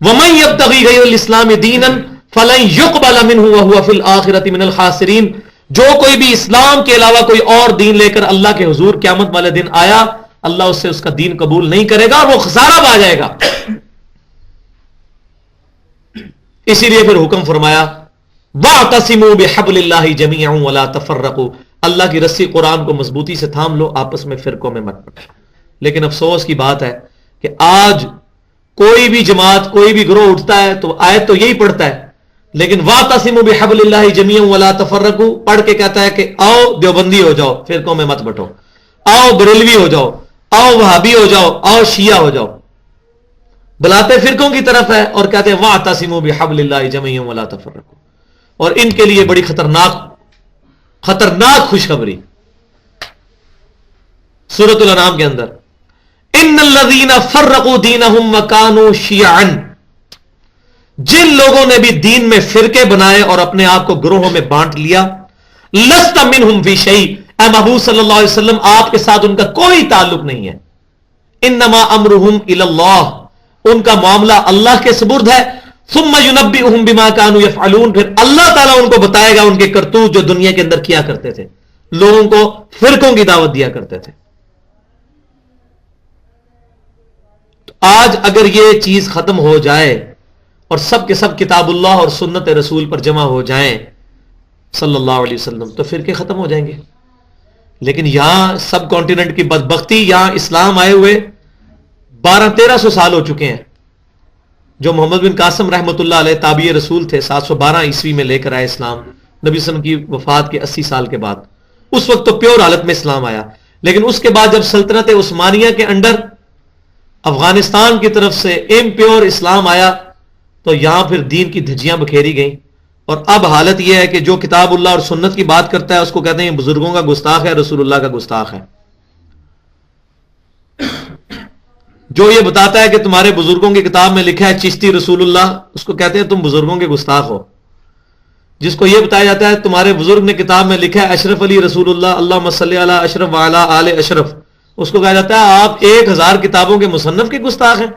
وَمَن يَبْتَغِي غَيْرَ الْإِسْلَامِ دِينًا فَلَن يُقْبَلَ مِنْهُ وَهُوَ فِي الْآخِرَةِ مِنَ الْخَاسِرِينَ. جو کوئی بھی اسلام کے علاوہ کوئی اور دین لے کر اللہ کے حضور قیامت والے دن آیا، اللہ اس سے اس کا دین قبول نہیں کرے گا اور وہ خسارہ پا جائے گا. اسی لیے پھر حکم فرمایا وَاعْتَصِمُوا بِحَبْلِ اللَّهِ جَمِيعًا وَلَا تَفَرَّقُوا. اللہ کی رسی قرآن کو مضبوطی سے تھام لو، آپس میں فرقوں میں مت بٹو. لیکن افسوس کی بات ہے کہ آج کوئی بھی جماعت، کوئی بھی گروہ اٹھتا ہے تو آیت تو یہی پڑھتا ہے، لیکن وَاعْتَصِمُوا بِحَبْلِ اللَّهِ جَمِيعًا وَلَا تَفَرَّقُوا پڑھ کے کہتا ہے کہ آؤ دیوبندی ہو جاؤ، فرقوں میں مت بٹو، آؤ بریلوی ہو جاؤ، آؤ وہابی ہو جاؤ، آؤ شیعہ ہو جاؤ. بلاتے فرقوں کی طرف ہے اور کہتے ہیں وَاعْتَصِمُوا بِحَبْلِ اللَّهِ جَمِيعًا وَلَا تَفَرَّقُوا. اور ان کے لیے بڑی خطرناک خوشخبری سورۃ الانعام کے اندر، ان الذین فرقوا دینہم وکانوا شیعا. جن لوگوں نے بھی دین میں فرقے بنائے اور اپنے آپ کو گروہوں میں بانٹ لیا، لست منہم فی شیء، اے محبوب صلی اللہ علیہ وسلم آپ کے ساتھ ان کا کوئی تعلق نہیں ہے. انما امرہم الی اللہ، ان کا معاملہ اللہ کے سپرد ہے. ثم ينبئهم بما كانوا يفعلون، پھر اللہ تعالیٰ ان کو بتائے گا ان کے کرتوت جو دنیا کے اندر کیا کرتے تھے، لوگوں کو فرقوں کی دعوت دیا کرتے تھے. تو آج اگر یہ چیز ختم ہو جائے اور سب کے سب کتاب اللہ اور سنت رسول پر جمع ہو جائیں صلی اللہ علیہ وسلم، تو فرقے ختم ہو جائیں گے. لیکن یہاں سب کانٹیننٹ کی بدبختی، یہاں اسلام آئے ہوئے 1200-1300 سال ہو چکے ہیں. جو محمد بن قاسم رحمۃ اللہ علیہ تابعی رسول تھے، 712 عیسوی میں لے کر آئے اسلام، نبی صلی اللہ علیہ وسلم کی وفات کے 80 سال کے بعد. اس وقت تو پیور حالت میں اسلام آیا، لیکن اس کے بعد جب سلطنت عثمانیہ کے انڈر افغانستان کی طرف سے امپیور اسلام آیا تو یہاں پھر دین کی دھجیاں بکھیری گئیں. اور اب حالت یہ ہے کہ جو کتاب اللہ اور سنت کی بات کرتا ہے اس کو کہتے ہیں بزرگوں کا گستاخ ہے، رسول اللہ کا گستاخ ہے. جو یہ بتاتا ہے کہ تمہارے بزرگوں کی کتاب میں لکھا ہے چشتی رسول اللہ، اس کو کہتے ہیں تم بزرگوں کے گستاخ ہو. جس کو یہ بتایا جاتا ہے تمہارے بزرگ نے کتاب میں لکھا ہے اشرف علی رسول اللہ، اللہم صلی علی اشرف وعلی آل اشرف، اس کو کہا جاتا ہے آپ 1000 کتابوں کے مصنف کے گستاخ ہیں.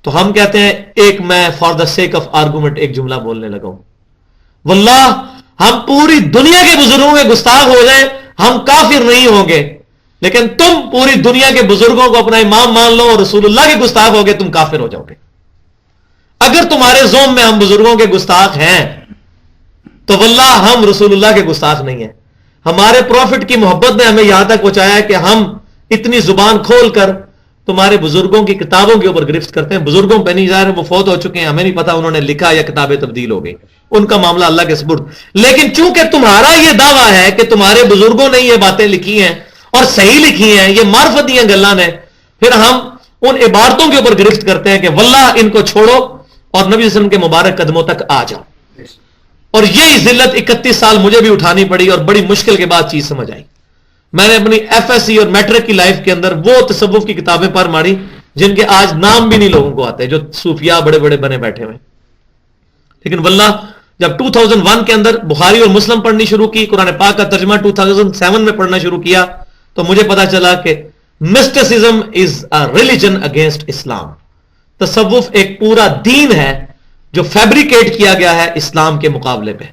تو ہم کہتے ہیں ایک میں for the sake of argument ایک جملہ بولنے لگا ہوں، واللہ ہم پوری دنیا کے بزرگوں کے گستاخ ہو جائیں ہم کافر نہیں ہوں گے، لیکن تم پوری دنیا کے بزرگوں کو اپنا امام مان لو اور رسول اللہ کے گستاخ ہو گے، تم کافر ہو جاؤ گے. اگر تمہارے زوم میں ہم بزرگوں کے گستاخ ہیں تو واللہ ہم رسول اللہ کے گستاخ نہیں ہیں. ہمارے پروفٹ کی محبت نے ہمیں یہاں تک پہنچایا ہے کہ ہم اتنی زبان کھول کر تمہارے بزرگوں کی کتابوں کے اوپر گرفت کرتے ہیں. بزرگوں پہ نہیں ظاہر وہ فوت ہو چکے ہیں، ہمیں نہیں پتا انہوں نے لکھا یا کتابیں تبدیل ہو گئی، ان کا معاملہ اللہ کے سپرد. لیکن چونکہ تمہارا یہ دعویٰ ہے کہ تمہارے بزرگوں نے یہ باتیں لکھی ہیں اور صحیح لکھی ہیں، یہ معرفت دیا گلاں نے، پھر ہم ان عبارتوں کے اوپر گرفت کرتے ہیں کہ واللہ ان کو چھوڑو اور نبی صلی اللہ علیہ وسلم کے مبارک قدموں تک آ جاؤ. اور یہی ذلت 31 سال مجھے بھی اٹھانی پڑی اور بڑی مشکل کے بعد چیز سمجھ آئی. میں نے اپنی ایف ایس سی اور میٹرک کی لائف کے اندر وہ تصوف کی کتابیں پڑھ ماری جن کے آج نام بھی نہیں لوگوں کو آتے، جو صوفیاء بڑے بڑے بنے بیٹھے ہوئے. لیکن واللہ جب 2001 کے اندر بخاری اور مسلم پڑھنی شروع کی، قرآن پاک کا ترجمہ 2007 میں پڑھنا شروع کیا، تو مجھے پتا چلا کہ mysticism is a religion against Islam. تصوف ایک پورا دین ہے جو فیبریکیٹ کیا گیا ہے اسلام کے مقابلے پہ.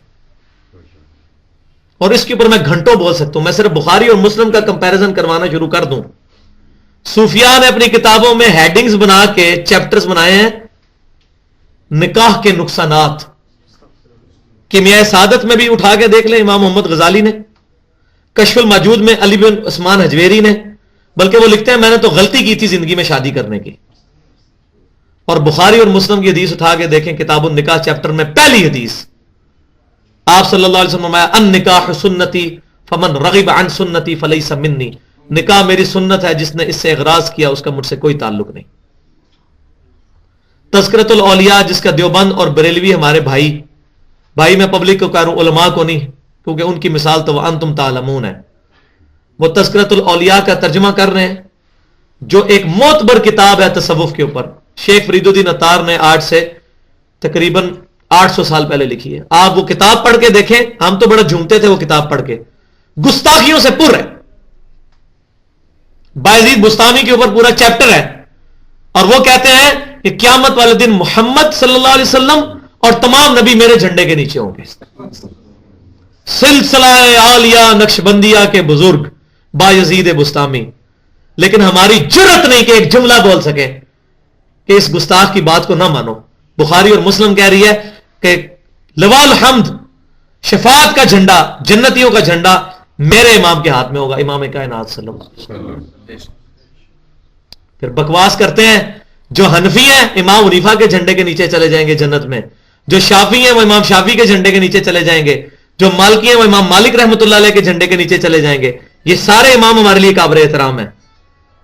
اور اس کے اوپر میں گھنٹوں بول سکتا ہوں. میں صرف بخاری اور مسلم کا کمپیریزن کروانا شروع کر دوں. صوفیاء نے اپنی کتابوں میں ہیڈنگز بنا کے چیپٹرز بنائے ہیں، نکاح کے نقصانات. کیمیائے سعادت میں بھی اٹھا کے دیکھ لیں، امام محمد غزالی نے، کشف الموجود میں علی بن عثمان حجویری نے، بلکہ وہ لکھتے ہیں میں نے تو غلطی کی تھی زندگی میں شادی کرنے کی. اور بخاری اور مسلم کی حدیث اٹھا کے دیکھیں، کتاب النکاح چیپٹر میں پہلی حدیث آپ صلی اللہ علیہ وسلم فرمایا النکاح سنتی فمن رغب عن سنتی فلیس منی. نکاح میری سنت ہے، جس نے اس سے اغراض کیا اس کا مجھ سے کوئی تعلق نہیں. تذکرۃ الاولیاء جس کا دیوبند اور بریلوی ہمارے بھائی میں پبلک کو کہہ رہا ہوں، علماء کو نہیں، کیونکہ ان کی مثال تو وانتم تعلمون ہے، وہ تذکرۃ الاولیاء کا ترجمہ کر رہے ہیں، جو ایک معتبر کتاب ہے تصوف کے اوپر، شیخ فرید الدین عطار نے آج سے تقریباً 800 سال پہلے لکھی ہے. آپ وہ کتاب پڑھ کے دیکھیں، ہم تو بڑا جھومتے تھے وہ کتاب پڑھ کے، گستاخیوں سے پر ہے. بایزید بستامی کے اوپر پورا چیپٹر ہے، اور وہ کہتے ہیں کہ قیامت والے دن محمد صلی اللہ علیہ وسلم اور تمام نبی میرے جھنڈے کے نیچے ہوں گے. سلسلہ عالیہ نقشبندیہ کے بزرگ بایزید بستامی، لیکن ہماری جرت نہیں کہ ایک جملہ بول سکے کہ اس گستاخ کی بات کو نہ مانو. بخاری اور مسلم کہہ رہی ہے کہ لواء الحمد، شفاعت کا جھنڈا، جنتیوں کا جھنڈا میرے امام کے ہاتھ میں ہوگا، امام کائنات صلی اللہ علیہ وسلم. پھر بکواس کرتے ہیں جو حنفی ہیں امام حنیفہ کے جھنڈے کے نیچے چلے جائیں گے جنت میں، جو شافعی ہیں وہ امام شافعی کے جھنڈے کے نیچے چلے جائیں گے، جو مالکی ہیں وہ امام مالک رحمۃ اللہ علیہ کے جھنڈے کے نیچے چلے جائیں گے. یہ سارے امام ہمارے لیے قابل احترام ہیں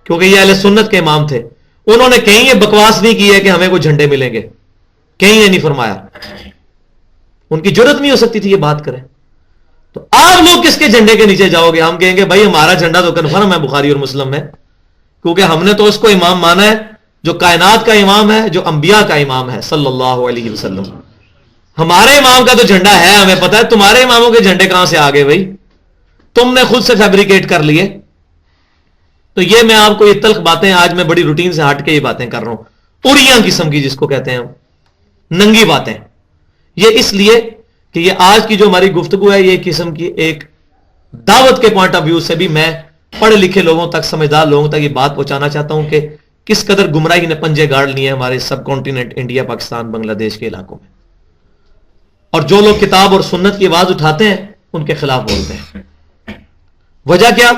کیونکہ یہ اہل سنت کے امام تھے. انہوں نے کہیں یہ بکواس نہیں کی ہے کہ ہمیں کوئی جھنڈے ملیں گے، کہیں یہ نہیں فرمایا. ان کی جرت نہیں ہو سکتی تھی یہ بات کریں. تو آپ لوگ کس کے جھنڈے کے نیچے جاؤ گے؟ ہم کہیں گے بھائی ہمارا جھنڈا تو کنفرم ہے بخاری اور مسلم میں، کیونکہ ہم نے تو اس کو امام مانا ہے جو کائنات کا امام ہے، جو انبیاء کا امام ہے صلی اللہ علیہ وسلم. ہمارے امام کا تو جھنڈا ہے، ہمیں پتا ہے. تمہارے اماموں کے جھنڈے کہاں سے آ گئے بھائی؟ تم نے خود سے فیبریکیٹ کر لیے. تو یہ میں آپ کو یہ تلخ باتیں، آج میں بڑی روٹین سے ہٹ کے یہ باتیں کر رہا ہوں، اڑیاں قسم کی جس کو کہتے ہیں ننگی باتیں. یہ اس لیے کہ یہ آج کی جو ہماری گفتگو ہے یہ قسم کی ایک دعوت کے پوائنٹ آف ویو سے بھی میں پڑھے لکھے لوگوں تک، سمجھدار لوگوں تک یہ بات پہنچانا چاہتا ہوں کہ کس قدر گمراہی نے پنجے گاڑ لیے ہیں ہمارے سب کانٹیننٹ انڈیا، پاکستان، بنگلہ دیش کے علاقوں میں. اور جو لوگ کتاب اور سنت کی آواز اٹھاتے ہیں ان کے خلاف بولتے ہیں. وجہ کیا؟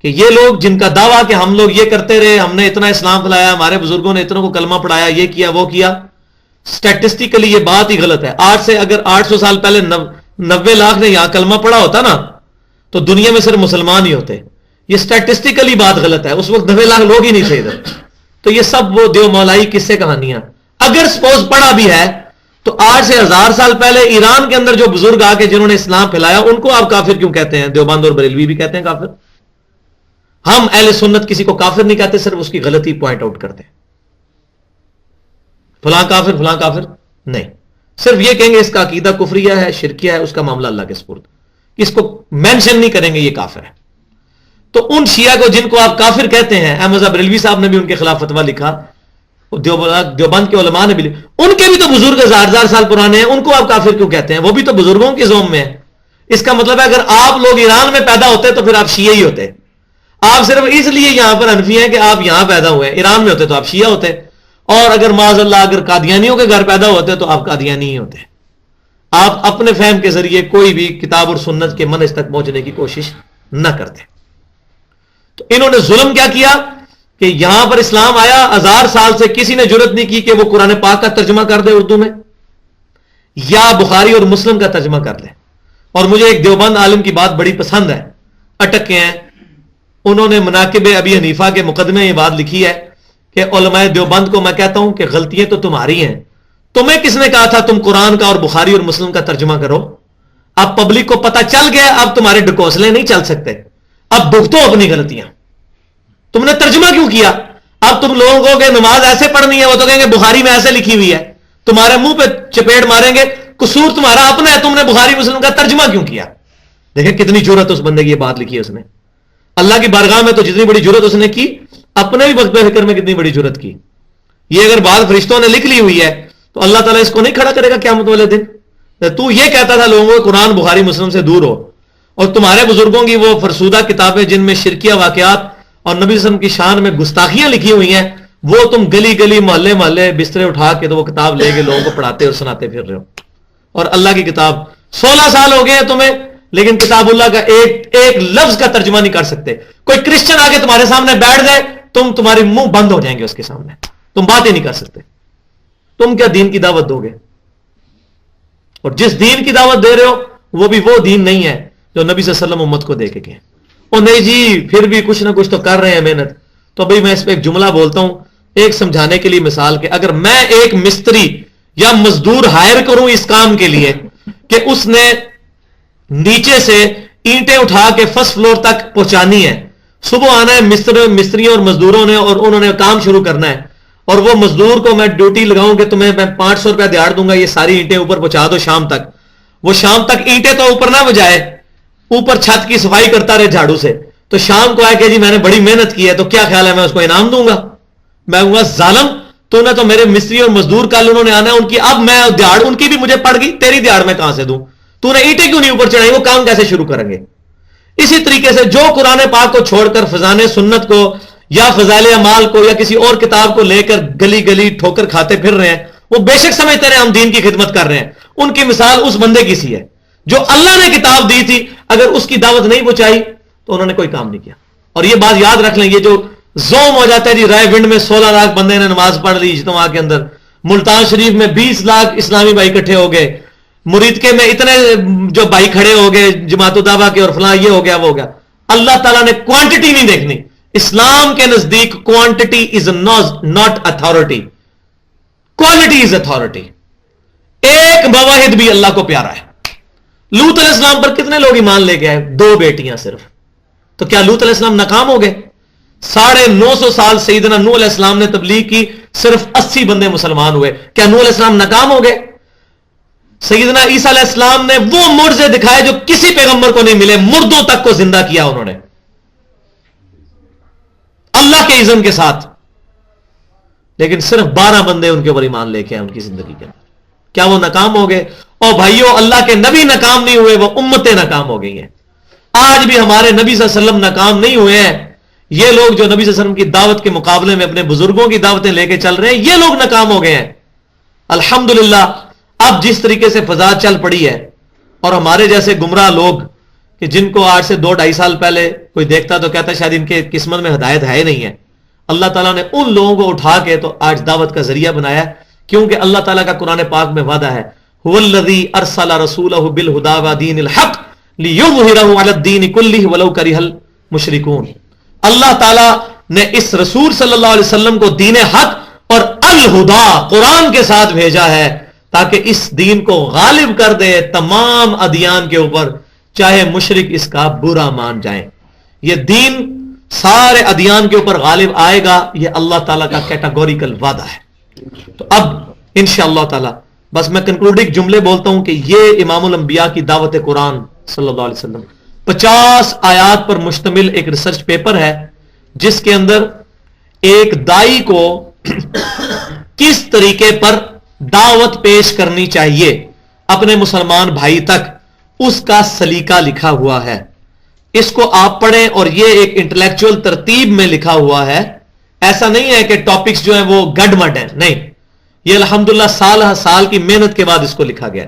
کہ یہ لوگ جن کا دعویٰ کہ ہم لوگ یہ کرتے رہے، ہم نے اتنا اسلام پھیلایا، ہمارے بزرگوں نے اتنوں کو کلمہ پڑھایا، یہ کیا وہ کیا، سٹیٹسٹیکلی یہ بات ہی غلط ہے. آج سے اگر 800 سال پہلے 90 لاکھ نے یہاں کلمہ پڑھا ہوتا نا تو دنیا میں صرف مسلمان ہی ہوتے. یہ سٹیٹسٹیکلی بات غلط ہے، اس وقت 90 لاکھ لوگ ہی نہیں تھے ادھر. تو یہ سب وہ دیو مولائی قصے کہانیاں. اگر سپوز پڑھا بھی ہے تو آج سے 1000 سال پہلے ایران کے اندر جو بزرگ آ کے جنہوں نے اسلام پھیلایا ان کو آپ کافر کیوں کہتے ہیں؟ دیوبند اور بریلوی بھی کہتے ہیں کافر. ہم اہل سنت کسی کو کافر نہیں کہتے، صرف اس کی غلطی پوائنٹ آؤٹ کرتے ہیں. فلاں کافر فلاں کافر نہیں، صرف یہ کہیں گے اس کا عقیدہ کفریہ ہے، شرکیہ ہے، اس کا معاملہ اللہ کے سپرد. اس کو مینشن نہیں کریں گے یہ کافر ہے. تو ان شیعہ کو جن کو آپ کافر کہتے ہیں، احمد بریلوی صاحب نے بھی ان کے خلاف فتویٰ لکھا، دیوبند کے علماء نے بھی لکھا، ان کے بھی تو بزرگ 1000 سال پرانے ہیں، ان کو آپ کافر کیوں کہتے ہیں؟ وہ بھی تو بزرگوں کے زوم میں ہیں. اس کا مطلب ہے اگر آپ لوگ ایران میں پیدا ہوتے تو پھر آپ شیعہ ہی ہوتے. آپ صرف اس لیے یہاں پر حنفی ہیں کہ آپ یہاں پیدا ہوئے ہیں، ایران میں ہوتے تو آپ شیعہ ہوتے. اور اگر معاذ اللہ اگر قادیانیوں کے گھر پیدا ہوتے تو آپ قادیانی ہی ہوتے. آپ اپنے فہم کے ذریعے کوئی بھی کتاب اور سنت کے منہج تک پہنچنے کی کوشش نہ کرتے. تو انہوں نے ظلم کیا کیا کہ یہاں پر اسلام آیا، 1000 سال سے کسی نے جرت نہیں کی کہ وہ قرآن پاک کا ترجمہ کر دے اردو میں یا بخاری اور مسلم کا ترجمہ کر دے. اور مجھے ایک دیوبند عالم کی بات بڑی پسند ہے، اٹک کے ہیں، انہوں نے مناقب ابی حنیفہ کے مقدمے یہ بات لکھی ہے کہ علماء دیوبند کو میں کہتا ہوں کہ غلطیاں تو تمہاری ہیں، تمہیں کس نے کہا تھا تم قرآن کا اور بخاری اور مسلم کا ترجمہ کرو؟ اب پبلک کو پتہ چل گیا، اب تمہارے ڈکوسلے نہیں چل سکتے، اب بھگتو اپنی غلطیاں. تم نے ترجمہ کیوں کیا؟ اب تم لوگوں کو کہ نماز ایسے پڑھنی ہے، وہ تو کہیں گے بخاری میں ایسے لکھی ہوئی ہے، تمہارے منہ پہ چپیڑ ماریں گے، قصور تمہارا اپنا ہے، تم نے بخاری مسلم کا ترجمہ کیوں کیا؟ دیکھیں کتنی جرت اس بندے کی یہ بات لکھی ہے اس نے. اللہ کی بارگاہ میں تو جتنی بڑی جرت اس نے کی، اپنے بھی وقت فکر میں کتنی بڑی جرت کی. یہ اگر بعض فرشتوں نے لکھ لی ہوئی ہے تو اللہ تعالیٰ اس کو نہیں کھڑا کرے گا قیامت والے دن. تو یہ کہتا تھا لوگوں کو قرآن بخاری مسلم سے دور ہو، اور تمہارے بزرگوں کی وہ فرسودہ کتابیں جن میں شرکیہ واقعات اور نبی صلی اللہ علیہ وسلم کی شان میں گستاخیاں لکھی ہوئی ہیں، وہ تم گلی گلی محلے محلے بسترے اٹھا کے تو وہ کتاب لے کے لوگوں کو پڑھاتے اور سناتے پھر رہے ہو. اور اللہ کی کتاب 16 سال ہو گئے ہیں تمہیں، لیکن کتاب اللہ کا ایک لفظ کا ترجمہ نہیں کر سکتے. کوئی کرسچن آگے تمہارے سامنے بیٹھ جائے، تمہارے منہ بند ہو جائیں گے اس کے سامنے، تم باتیں نہیں کر سکتے. تم کیا دین کی دعوت دو گے؟ اور جس دین کی دعوت دے رہے ہو وہ بھی وہ دین نہیں ہے جو نبی صلی اللہ علیہ وسلم امت کو دے کے گئے. اور نہیں جی پھر بھی کچھ نہ کچھ تو کر رہے ہیں محنت. تو بھئی میں اس پہ ایک جملہ بولتا ہوں ایک سمجھانے کے لیے مثال کہ اگر میں ایک مستری یا مزدور ہائر کروں اس کام کے لیے کہ اس نے نیچے سے اینٹیں اٹھا کے فرسٹ فلور تک پہنچانی ہے، صبح آنا ہے مستریوں اور مزدوروں نے، اور انہوں نے کام شروع کرنا ہے، اور وہ مزدور کو میں ڈیوٹی لگاؤں کہ تمہیں میں 500 روپیہ دیہڑ دوں گا، یہ ساری اینٹیں اوپر پہنچا دو شام تک. وہ شام تک اینٹیں تو اوپر نہ بجائے، اوپر چھت کی صفائی کرتا رہے جھاڑو سے، تو شام کو آئے کہ جی میں نے بڑی محنت کی ہے، تو کیا خیال ہے میں اس کو انعام دوں گا؟ میں کہوں گا ظالم، تو نے تو میرے مستری اور مزدور کل انہوں نے آنا ہے، ان کی اب میں دیہڑ ان کی بھی مجھے پڑ گئی، تیری دیہڑ میں کہاں سے دوں؟ تو نے اینٹیں کیوں نہیں اوپر چڑھائی؟ وہ کام کیسے شروع کریں گے؟ اسی طریقے سے جو قرآن پاک کو چھوڑ کر فضان سنت کو یا فضائل اعمال کو یا کسی اور کتاب کو لے کر گلی گلی ٹھوکر کھاتے پھر رہے ہیں، وہ بے شک سمجھتے رہے ہم دین کی خدمت کر رہے ہیں. ان کی مثال اس بندے کی سی ہے جو اللہ نے کتاب دی تھی، اگر اس کی دعوت نہیں پہنچائی تو انہوں نے کوئی کام نہیں کیا. اور یہ بات یاد رکھ لیں، یہ جو زوم ہو جاتا ہے جی رائے ونڈ میں 16 لاکھ بندے نے نماز پڑھ لی اجتماع کے اندر، ملتان شریف میں 20 لاکھ اسلامی بھائی اکٹھے ہو گئے، مریدکے میں اتنے جو بھائی کھڑے ہو گئے جماعت الدعوہ کے اور فلاں یہ ہو گیا وہ ہو گیا. اللہ تعالیٰ نے کوانٹٹی نہیں دیکھنی. اسلام کے نزدیک quantity is not authority, quality is authority. ایک موحد بھی اللہ کو پیارا ہے. لوط علیہ السلام پر کتنے لوگ ایمان لے کے آئے؟ 2 بیٹیاں صرف. تو کیا لوط علیہ السلام ناکام ہو گئے؟ 950 سال سیدنا نوح علیہ السلام نے تبلیغ کی، صرف 80 بندے مسلمان ہوئے. کیا نوح علیہ السلام ناکام ہو گئے؟ سیدنا عیسیٰ علیہ السلام نے وہ معجزے دکھائے جو کسی پیغمبر کو نہیں ملے، مردوں تک کو زندہ کیا انہوں نے اللہ کے اذن کے ساتھ، لیکن صرف 12 بندے ان کے اوپر ایمان لے کے آئے ان کی زندگی کے اندر. کیا وہ ناکام ہو گئے؟ اور بھائیوں، اللہ کے نبی ناکام نہیں ہوئے، وہ امتیں ناکام ہو گئی ہیں. آج بھی ہمارے نبی صلی اللہ علیہ وسلم ناکام نہیں ہوئے ہیں. یہ لوگ جو نبی صلی اللہ علیہ وسلم کی دعوت کے مقابلے میں اپنے بزرگوں کی دعوتیں لے کے چل رہے ہیں، یہ لوگ ناکام ہو گئے ہیں. الحمدللہ اب جس طریقے سے فضا چل پڑی ہے، اور ہمارے جیسے گمراہ لوگ کہ جن کو آج سے 2-2.5 سال پہلے کوئی دیکھتا تو کہتا ہے شاید ان کے قسمت میں ہدایت ہے نہیں ہے، اللہ تعالیٰ نے ان لوگوں کو اٹھا کے تو آج دعوت کا ذریعہ بنایا ہے. کیونکہ اللہ تعالیٰ کا قرآن پاک میں وعدہ ہے، هو الذی ارسل رسولہ بالہدی ودین الحق لیظہرہ علی الدین کلہ ولو کرہ المشرکون. اللہ تعالیٰ نے اس رسول صلی اللہ علیہ وسلم کو دین حق اور الہدا قرآن کے ساتھ بھیجا ہے تاکہ اس دین کو غالب کر دے تمام ادیان کے اوپر، چاہے مشرک اس کا برا مان جائیں. یہ دین سارے ادیان کے اوپر غالب آئے گا، یہ اللہ تعالیٰ کا کیٹاگوریکل وعدہ ہے. تو اب انشاءاللہ تعالی بس میں کنکلوڈنگ جملے بولتا ہوں کہ یہ امام الانبیاء کی دعوت قرآن صلی اللہ علیہ وسلم 50 آیات پر مشتمل ایک ریسرچ پیپر ہے، جس کے اندر ایک دائی کو کس طریقے پر دعوت پیش کرنی چاہیے اپنے مسلمان بھائی تک، اس کا سلیقہ لکھا ہوا ہے. اس کو آپ پڑھیں، اور یہ ایک انٹلیکچوئل ترتیب میں لکھا ہوا ہے. ایسا نہیں ہے کہ ٹاپکس جو ہیں وہ گڈمٹ ہیں، نہیں، یہ الحمدللہ سال کی محنت کے بعد اس کو لکھا گیا.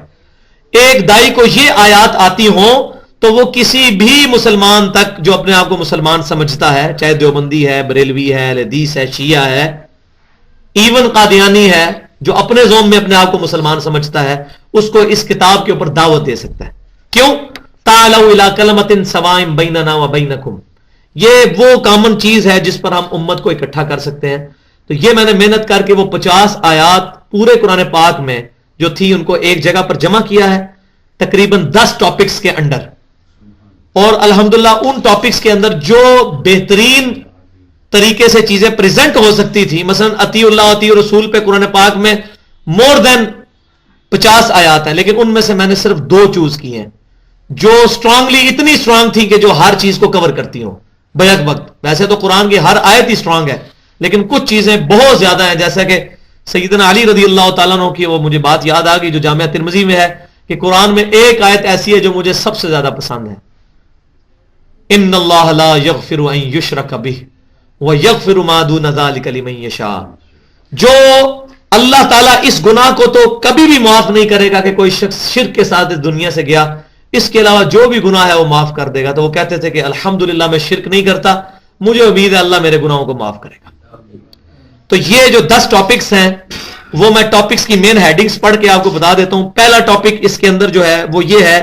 ایک دائی کو یہ آیات آتی ہوں تو وہ کسی بھی مسلمان تک جو اپنے آپ کو مسلمان سمجھتا ہے، چاہے دیوبندی ہے، بریلوی ہے، اہل حدیث ہے، شیعہ ہے، ایون قادیانی ہے، جو اپنے زوم میں اپنے آپ کو مسلمان سمجھتا ہے، اس کو اس کتاب کے اوپر دعوت دے سکتا ہے. کیوں؟ تعالوا الی کلمۃ سواء بیننا وبینکم. یہ وہ کامن چیز ہے جس پر ہم امت کو اکٹھا کر سکتے ہیں. تو یہ میں نے محنت کر کے وہ 50 آیات پورے قرآن پاک میں جو تھی ان کو ایک جگہ پر جمع کیا ہے، تقریباً 10 ٹاپکس کے انڈر. اور الحمدللہ ان ٹاپکس کے اندر جو بہترین طریقے سے چیزیں پریزنٹ ہو سکتی تھی، مثلا اطیع اللہ اطیع رسول پہ قرآن پاک میں مور دین 50 آیات ہیں، لیکن ان میں سے میں نے صرف 2 چوز کی ہیں جو اسٹرانگلی اتنی اسٹرانگ تھی کہ جو ہر چیز کو کور کرتی ہوں بیک وقت. ویسے تو قرآن کی ہر آیت ہی اسٹرانگ ہے، لیکن کچھ چیزیں بہت زیادہ ہیں، جیسا کہ سیدنا علی رضی اللہ تعالیٰ عنہ کی وہ مجھے بات یاد آ گئی جو جامعہ ترمذی میں ہے کہ قرآن میں ایک آیت ایسی ہے جو مجھے سب سے زیادہ پسند ہے، ان اللہ لا یغفر ان یشرک بہ ویغفر ما دون ذلک لمن یشاء. جو اللہ تعالیٰ اس گناہ کو تو کبھی بھی معاف نہیں کرے گا کہ کوئی شخص شرک کے ساتھ اس دنیا سے گیا، اس کے علاوہ جو بھی گناہ ہے وہ معاف کر دے گا. تو وہ کہتے تھے کہ الحمدللہ میں شرک نہیں کرتا، مجھے امید ہے اللہ میرے گناہوں کو معاف کرے گا. تو یہ جو 10 ٹاپکس ہیں وہ میں ٹاپکس کی مین ہیڈنگز پڑھ کے آپ کو بتا دیتا ہوں. پہلا ٹاپک اس کے اندر جو ہے وہ یہ ہے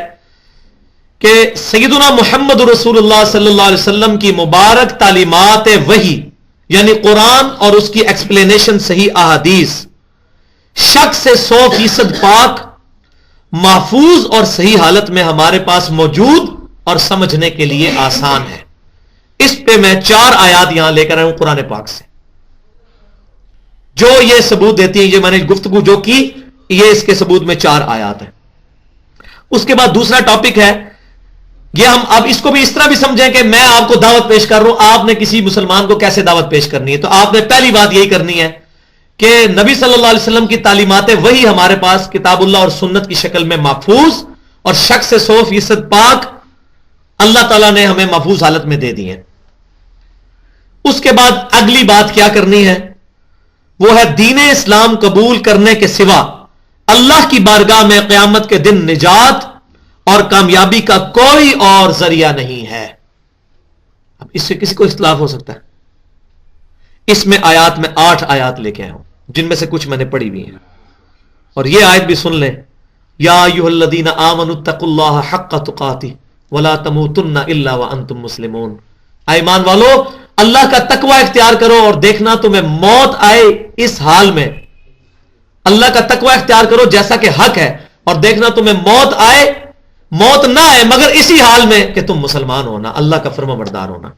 کہ سیدنا محمد رسول اللہ صلی اللہ علیہ وسلم کی مبارک تعلیمات وحی یعنی قرآن اور اس کی ایکسپلینیشن صحیح احادیث شک سے 100% پاک، محفوظ اور صحیح حالت میں ہمارے پاس موجود اور سمجھنے کے لیے آسان ہے. اس پہ میں 4 آیات یہاں لے کر آیا ہوں قرآن پاک سے جو یہ ثبوت دیتی ہیں. یہ میں نے گفتگو جو کی یہ اس کے ثبوت میں 4 آیات ہیں. اس کے بعد دوسرا ٹاپک ہے، یہ ہم اب اس کو بھی اس طرح بھی سمجھیں کہ میں آپ کو دعوت پیش کر رہا ہوں، آپ نے کسی مسلمان کو کیسے دعوت پیش کرنی ہے. تو آپ نے پہلی بات یہی کرنی ہے کہ نبی صلی اللہ علیہ وسلم کی تعلیمات وہی ہمارے پاس کتاب اللہ اور سنت کی شکل میں محفوظ اور شک سے 100% پاک اللہ تعالیٰ نے ہمیں محفوظ حالت میں دے دی ہیں. اس کے بعد اگلی بات کیا کرنی ہے وہ ہے دین اسلام قبول کرنے کے سوا اللہ کی بارگاہ میں قیامت کے دن نجات اور کامیابی کا کوئی اور ذریعہ نہیں ہے. اب اس سے کسی کو اختلاف ہو سکتا ہے. اس میں آیات میں 8 آیات لے کے آیا ہوں جن میں سے کچھ میں نے پڑھی ہوئی ہیں، اور یہ آیت بھی سن لیں. یا ایھا الذین آمنوا اتقوا اللہ حق تقاتہ ولا تموتن الا وانتم مسلمون. ایمان والو اللہ کا تقوی اختیار کرو اور دیکھنا تمہیں موت آئے اس حال میں. اللہ کا تقوی اختیار کرو جیسا کہ حق ہے، اور دیکھنا تمہیں موت نہ آئے مگر اسی حال میں کہ تم مسلمان ہونا، اللہ کا فرما بردار ہونا.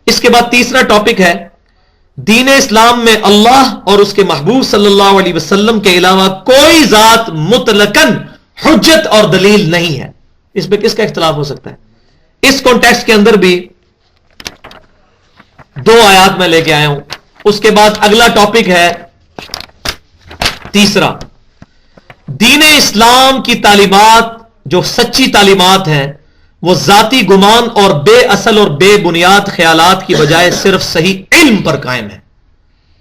اس کے بعد تیسرا ٹاپک ہے دین اسلام میں اللہ اور اس کے محبوب صلی اللہ علیہ وسلم کے علاوہ کوئی ذات مطلقاً حجت اور دلیل نہیں ہے. اس پہ کس کا اختلاف ہو سکتا ہے؟ اس کانٹیکسٹ کے اندر بھی 2 آیات میں لے کے آیا ہوں. اس کے بعد اگلا ٹاپک ہے تیسرا، دین اسلام کی تعلیمات جو سچی تعلیمات ہیں وہ ذاتی گمان اور بے اصل اور بے بنیاد خیالات کی بجائے صرف صحیح علم پر قائم ہے.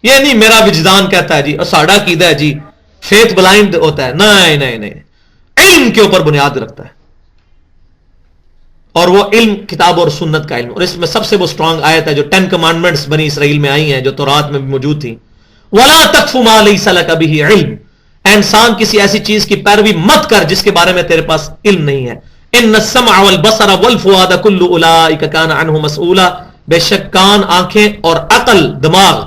یہ نہیں میرا وجدان کہتا ہے جی اور ساڑا عقیدہ ہے جی فیتھ بلائنڈ ہوتا ہے، نہیں، علم کے اوپر بنیاد رکھتا ہے. اور وہ علم کتاب اور سنت کا علم. اور اس میں سب سے وہ سٹرونگ آیت ہے جو 10 کمانڈمنٹس بنی اسرائیل میں آئی ہیں جو تورات میں بھی موجود تھی. وَلَا تَقْفُ مَا لَيْسَ لَكَ بِهِ عِلْمٌ. اے انسان کسی ایسی چیز کی پیروی مت کر جس کے بارے میں تیرے پاس علم نہیں ہے. ان السمع والبصر والفؤاد كل اولئک کان عنہ مسئولا. بے شک کان، آنکھیں اور عقل، دماغ.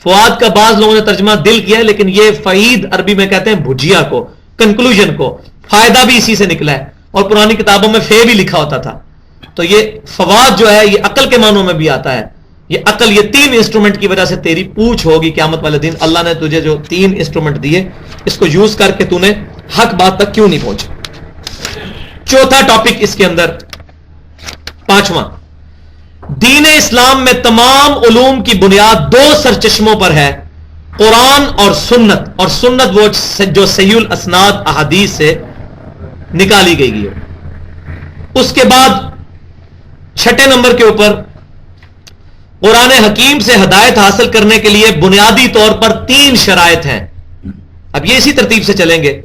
فؤاد کا بعض لوگوں نے ترجمہ دل کیا ہے لیکن یہ فعید عربی میں کہتے ہیں بھجیا کو، کنکلوژن کو. فائدہ بھی اسی سے نکلا ہے اور پرانی کتابوں میں فے بھی لکھا ہوتا تھا. تو یہ فواد جو ہے یہ عقل کے معنوں میں بھی آتا ہے. یہ عقل، یہ 3 انسٹرومنٹ کی وجہ سے تیری پوچھ ہوگی قیامت والے دن. اللہ نے تجھے جو 3 انسٹرومنٹ دیے اس کو یوز کر کے تو نے حق بات تک کیوں نہیں پہنچا. چوتھا ٹاپک اس کے اندر 5واں، دین اسلام میں تمام علوم کی بنیاد 2 سرچشموں پر ہے، قرآن اور سنت. اور سنت وہ جو صحیح الاسناد احادیث سے نکالی گئی ہے. اس کے بعد 6 نمبر کے اوپر قرآن حکیم سے ہدایت حاصل کرنے کے لیے بنیادی طور پر 3 شرائط ہیں. اب یہ اسی ترتیب سے چلیں گے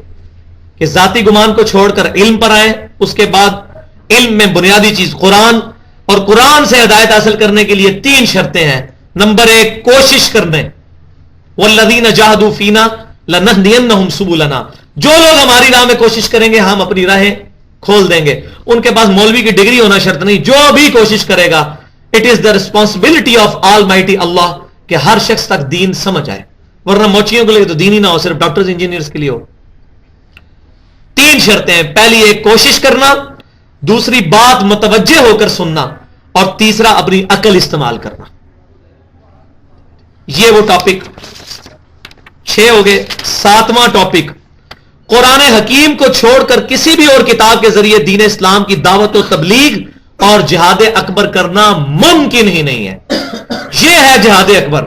کہ ذاتی گمان کو چھوڑ کر علم پر آئیں. اس کے بعد علم میں بنیادی چیز قرآن، اور قرآن سے ہدایت حاصل کرنے کے لیے 3 شرطیں ہیں. نمبر 1 کوشش کرنے، والذین جاہدوا فینا لنہدینہم سبلنا. جو لوگ ہماری راہ میں کوشش کریں گے ہم اپنی راہیں کھول دیں گے. ان کے پاس مولوی کی ڈگری ہونا شرط نہیں، جو بھی کوشش کرے گا. It is the responsibility of almighty Allah کہ ہر شخص تک دین سمجھ آئے، ورنہ موچیوں کے لیے تو دین ہی نہ ہو، صرف ڈاکٹرز انجینئرز کے لیے ہو. 3 شرطیں ہیں. پہلی ایک کوشش کرنا، دوسری بات متوجہ ہو کر سننا، اور تیسرا اپنی عقل استعمال کرنا. یہ وہ ٹاپک 6 ہو گئے. 7واں ٹاپک، قرآن حکیم کو چھوڑ کر کسی بھی اور کتاب کے ذریعے دین اسلام کی دعوت و تبلیغ اور جہاد اکبر کرنا ممکن ہی نہیں ہے. یہ ہے جہاد اکبر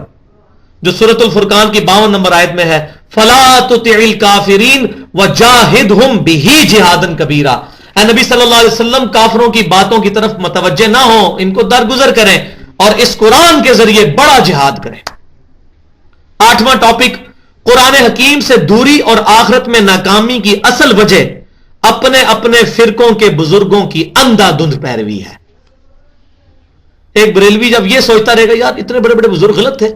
جو سورۃ الفرقان کی 52 نمبر آیت میں ہے، فَلَا تُطِعِ الْكَافِرِينَ وَجَاهِدْهُمْ بِهِ جِهَادًا كَبِيرًا. اے نبی صلی اللہ علیہ وسلم کافروں کی باتوں کی طرف متوجہ نہ ہوں، ان کو درگزر کریں اور اس قرآن کے ذریعے بڑا جہاد کریں. 8واں ٹاپک، قرآن حکیم سے دوری اور آخرت میں ناکامی کی اصل وجہ اپنے اپنے فرقوں کے بزرگوں کی اندھا دھند پیروی ہے. ایک بریلوی جب یہ سوچتا رہے گا یار اتنے بڑے بڑے بزرگ غلط تھے،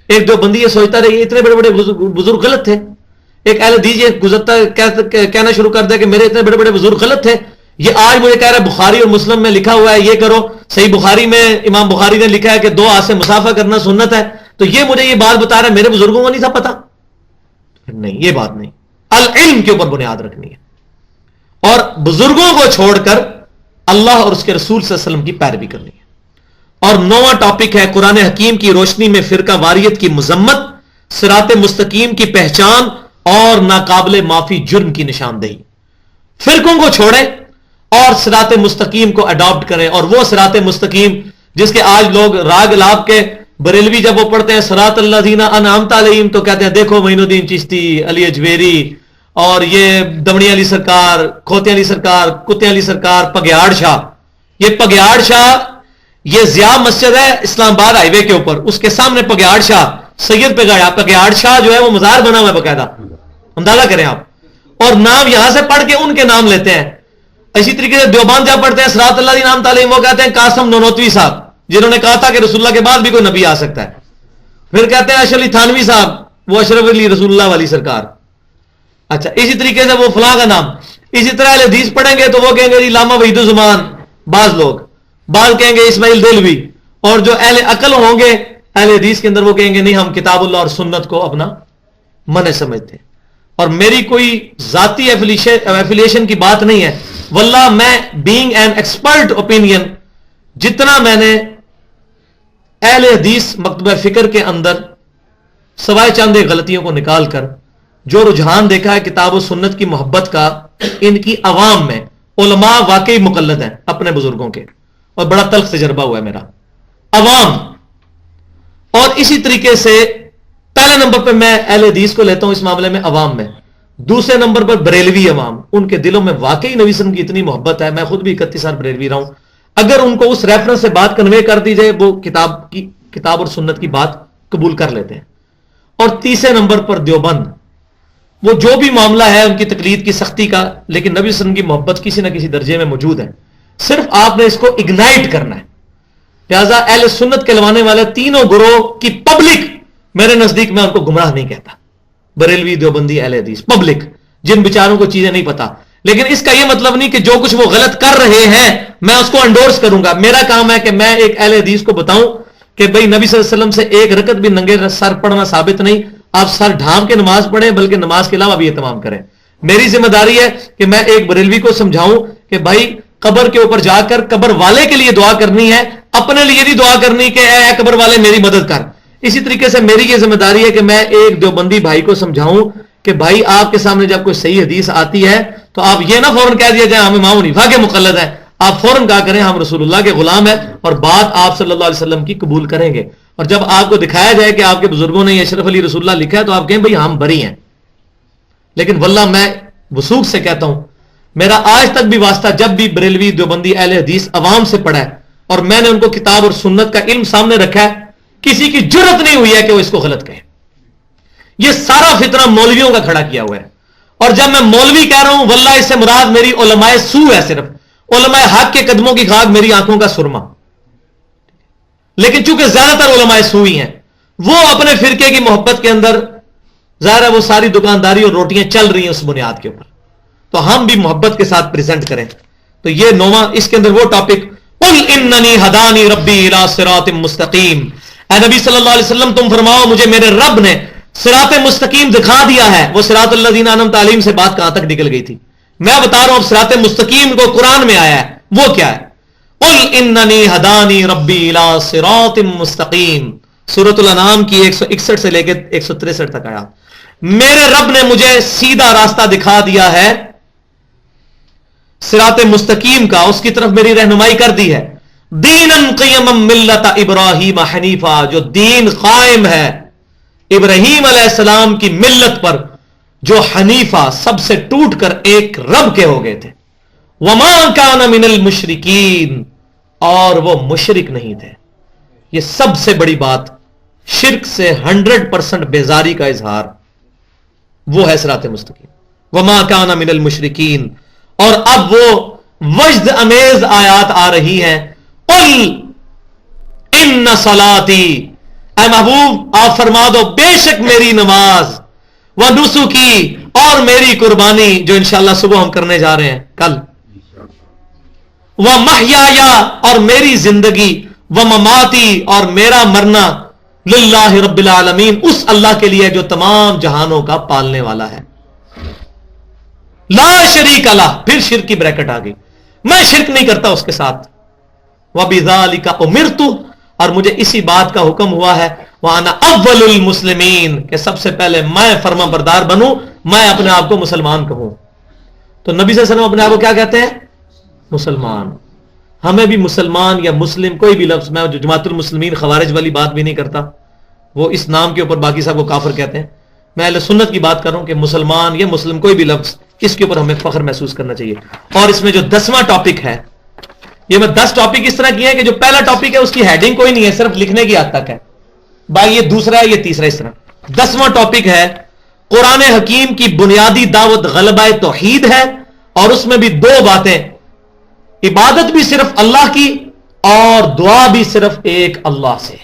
ایک جو بندی یہ سوچتا رہے گا اتنے بڑے بڑے بزرگ غلط تھے، ایک اہل حدیث یہ گزرتا کہنا شروع کر دیا کہ میرے اتنے بڑے بڑے بزرگ غلط تھے. یہ آج مجھے کہہ رہا ہے بخاری اور مسلم میں لکھا ہوا ہے یہ کرو، صحیح بخاری میں امام بخاری نے لکھا ہے کہ 2 ہاتھ سے مسافہ کرنا سنت ہے، تو یہ مجھے یہ بات بتا رہا ہے میرے بزرگوں کو نہیں تھا پتا؟ نہیں، یہ بات نہیں، العلم کے اوپر بنیاد رکھنی ہے اور بزرگوں کو چھوڑ کر اللہ اور اس کے رسول صلی اللہ علیہ وسلم کی پیروی کرنی ہے۔ اور 9واں ٹاپک ہے قرآن حکیم کی روشنی میں فرقہ واریت کی مذمت، صراط مستقیم کی پہچان اور ناقابل معافی جرم کی نشاندہی۔ فرقوں کو چھوڑیں اور صراط مستقیم کو اڈاپٹ کریں، اور وہ صراط مستقیم جس کے آج لوگ راگ لاب کے بریلوی جب وہ پڑھتے ہیں صراط الذین انعمت علیہم تو کہتے ہیں دیکھو معین الدین چشتی، علی اجویری اور یہ دمڑی علی سرکار، کھوتے علی سرکار، کتے علی سرکار، پگیاڑ شاہ۔ یہ پگیاڑ شاہ یہ ضیاء مسجد ہے اسلام آباد ہائی وے کے اوپر، اس کے سامنے پگیاڑ شاہ سید پگیاڑ شاہ جو ہے وہ مزار بنا ہوا ہے باقاعدہ، اندازہ کریں آپ، اور نام یہاں سے پڑھ کے ان کے نام لیتے ہیں۔ اسی طریقے سے دیوبند جب پڑھتے ہیں صراط اللہ نام تعلیم، وہ کہتے ہیں قاسم نونوتوی صاحب جنہوں نے کہا تھا کہ رسول اللہ کے بعد بھی کوئی نبی آ سکتا ہے۔ پھر کہتے ہیں اشرف علی تھانوی صاحب، وہ اشرف علی رسول اللہ والی سرکار۔ اچھا، اسی طریقے سے وہ فلاں کا نام۔ اسی طرح اہل حدیث پڑھیں گے تو وہ کہیں گے علامہ وحید الزمان، بعض لوگ، بعض کہیں گے اسماعیل دلوی، اور جو اہل عقل ہوں گے اہل حدیث کے اندر وہ کہیں گے نہیں ہم کتاب اللہ اور سنت کو اپنا من سمجھتے ہیں۔ اور میری کوئی ذاتی ایفیلیشن کی بات نہیں ہے، واللہ میں بینگ این ایکسپرٹ اوپینین جتنا میں نے اہل حدیث مکتبہ فکر کے اندر سوائے چند غلطیوں کو نکال کر جو رجحان دیکھا ہے کتاب و سنت کی محبت کا ان کی عوام میں، علماء واقعی مقلد ہیں اپنے بزرگوں کے، اور بڑا تلخ تجربہ ہوا ہے میرا، عوام۔ اور اسی طریقے سے پہلے نمبر پہ میں اہل حدیث کو لیتا ہوں اس معاملے میں عوام میں، دوسرے نمبر پر بریلوی عوام، ان کے دلوں میں واقعی نبی صلی اللہ علیہ وسلم کی اتنی محبت ہے، میں خود بھی 31 سال بریلوی رہا ہوں، اگر ان کو اس ریفرنس سے بات کنوے کر دی جائے وہ کتاب اور سنت کی بات قبول کر لیتے ہیں۔ اور تیسرے نمبر پر دیوبند، وہ جو بھی معاملہ ہے ان کی تقلید کی سختی کا، لیکن نبی صلی اللہ علیہ وسلم کی محبت کسی نہ کسی درجے میں موجود ہے، صرف آپ نے اس کو اگنائٹ کرنا ہے۔ لہذا اہل سنت کہلوانے والے تینوں گروہ کی پبلک میرے نزدیک میں ان کو گمراہ نہیں کہتا، بریلوی، دیوبندی، اہل حدیث، پبلک جن بیچاروں کو چیزیں نہیں پتا۔ لیکن اس کا یہ مطلب نہیں کہ جو کچھ وہ غلط کر رہے ہیں میں اس کو انڈورس کروں گا۔ میرا کام ہے کہ میں ایک اہل حدیث کو بتاؤں کہ بھئی نبی صلی اللہ علیہ وسلم سے ایک رکعت بھی ننگے سر پڑھنا ثابت نہیں، آپ سر ڈھانپ کے نماز پڑھیں، بلکہ نماز کے علاوہ بھی اہتمام کریں۔ میری ذمہ داری ہے کہ میں ایک بریلوی کو سمجھاؤں کہ بھائی قبر کے اوپر جا کر قبر والے کے لیے دعا کرنی ہے، اپنے لیے نہیں دعا کرنی کہ اے قبر والے میری مدد کر۔ اسی طریقے سے میری یہ ذمہ داری ہے کہ میں ایک دیوبندی بھائی کو سمجھاؤں کہ بھائی آپ کے سامنے جب کوئی صحیح حدیث آتی ہے تو آپ یہ نہ فوراً کہہ دیا جائے ہم امام حنیفہ کے مقلد ہیں، آپ فوراً کہا کریں ہم رسول اللہ کے غلام ہیں، اور بات آپ صلی اللہ علیہ وسلم کی قبول کریں گے۔ اور جب آپ کو دکھایا جائے کہ آپ کے بزرگوں نے یہ اشرف علی رسول اللہ لکھا ہے تو آپ کہیں بھئی ہم بری ہیں۔ لیکن واللہ میں وثوق سے کہتا ہوں، میرا آج تک بھی واسطہ جب بھی بریلوی، دیوبندی، اہل حدیث عوام سے پڑھا ہے اور میں نے ان کو کتاب اور سنت کا علم سامنے رکھا ہے، کسی کی جرت نہیں ہوئی ہے کہ وہ اس کو غلط کہے۔ یہ سارا فتنہ مولویوں کا کھڑا کیا ہوا ہے، اور جب میں مولوی کہہ رہا ہوں واللہ اس سے مراد میری علماء سو ہے، صرف علماء حق کے قدموں کی خاک میری آنکھوں کا سرما۔ لیکن چونکہ زیادہ تر علماء سو ہی ہیں، وہ اپنے فرقے کی محبت کے اندر ظاہر ہے وہ ساری دکانداری اور روٹیاں چل رہی ہیں اس بنیاد کے اوپر، تو ہم بھی محبت کے ساتھ پریزنٹ کریں۔ تو یہ 9واں، اس کے اندر وہ ٹاپک، قل اننی ہدانی ربی الی صراط مستقیم، اے نبی صلی اللہ علیہ وسلم تم فرماؤ مجھے میرے رب نے صراط مستقیم دکھا دیا ہے۔ وہ صراط الذین انعمت علیہم سے بات کہاں تک نکل گئی تھی؟ میں بتا رہا ہوں صراط مستقیم کو قرآن میں آیا ہے، وہ کیا ہے؟ قل اننی ہدانی ربی الی صراط مستقیم، سورۃ الانعام کی 161 سے لے کے 163 تک آیا، میرے رب نے مجھے سیدھا راستہ دکھا دیا ہے صراط مستقیم کا، اس کی طرف میری رہنمائی کر دی ہے۔ دینن قیما ملت ابراہیم حنیفہ، جو دین قائم ہے ابراہیم علیہ السلام کی ملت پر، جو حنیفہ سب سے ٹوٹ کر ایک رب کے ہو گئے تھے۔ وما کان من المشرکین، اور وہ مشرک نہیں تھے۔ یہ سب سے بڑی بات، شرک سے 100% بیزاری کا اظہار، وہ ہے صراط مستقیم۔ وما کان من المشرکین، اور اب وہ وجد امیز آیات آ رہی ہیں، قل ان صلاتی، اے محبوب آپ فرما دو بے شک میری نماز، ونسکی، اور میری قربانی جو انشاءاللہ صبح ہم کرنے جا رہے ہیں کل، وَمَحْيَايَ اور میری زندگی، وَمَمَاتِي اور میرا مرنا، للہ رب العالمین اس اللہ کے لیے جو تمام جہانوں کا پالنے والا ہے، لا شریک لہ، پھر شرک کی بریکٹ آ گئی، میں شرک نہیں کرتا اس کے ساتھ، وَبِذَالِكَ أُمِرْتُ اور مجھے اسی بات کا حکم ہوا ہے، وَأَنَا أَوَّلُ الْمُسْلِمِينَ کہ سب سے پہلے میں فرما بردار بنوں، میں اپنے آپ کو مسلمان کہوں۔ تو نبی صلی اللہ علیہ وسلم اپنے آپ کو کیا کہتے ہیں؟ مسلمان۔ ہمیں بھی مسلمان یا مسلم کوئی بھی لفظ، میں جو جماعت المسلمین خوارج والی بات بھی نہیں کرتا، وہ اس نام کے اوپر باقی صاحب کو کافر کہتے ہیں، میں اہل سنت کی بات کر رہا ہوں کہ مسلمان یا مسلم کوئی بھی لفظ، اس کے اوپر ہمیں فخر محسوس کرنا چاہیے۔ اور اس میں جو 10واں ٹاپک ہے، یہ میں 10 ٹاپک اس طرح کیے ہیں کہ جو پہلا ٹاپک ہے اس کی ہیڈنگ کوئی نہیں ہے، صرف لکھنے کی حد تک ہے، بھائی یہ دوسرا ہے، یہ تیسرا، اس طرح 10واں ٹاپک ہے قرآن حکیم کی بنیادی دعوت غلبہ توحید ہے، اور اس میں بھی 2 باتیں، عبادت بھی صرف اللہ کی اور دعا بھی صرف ایک اللہ سے،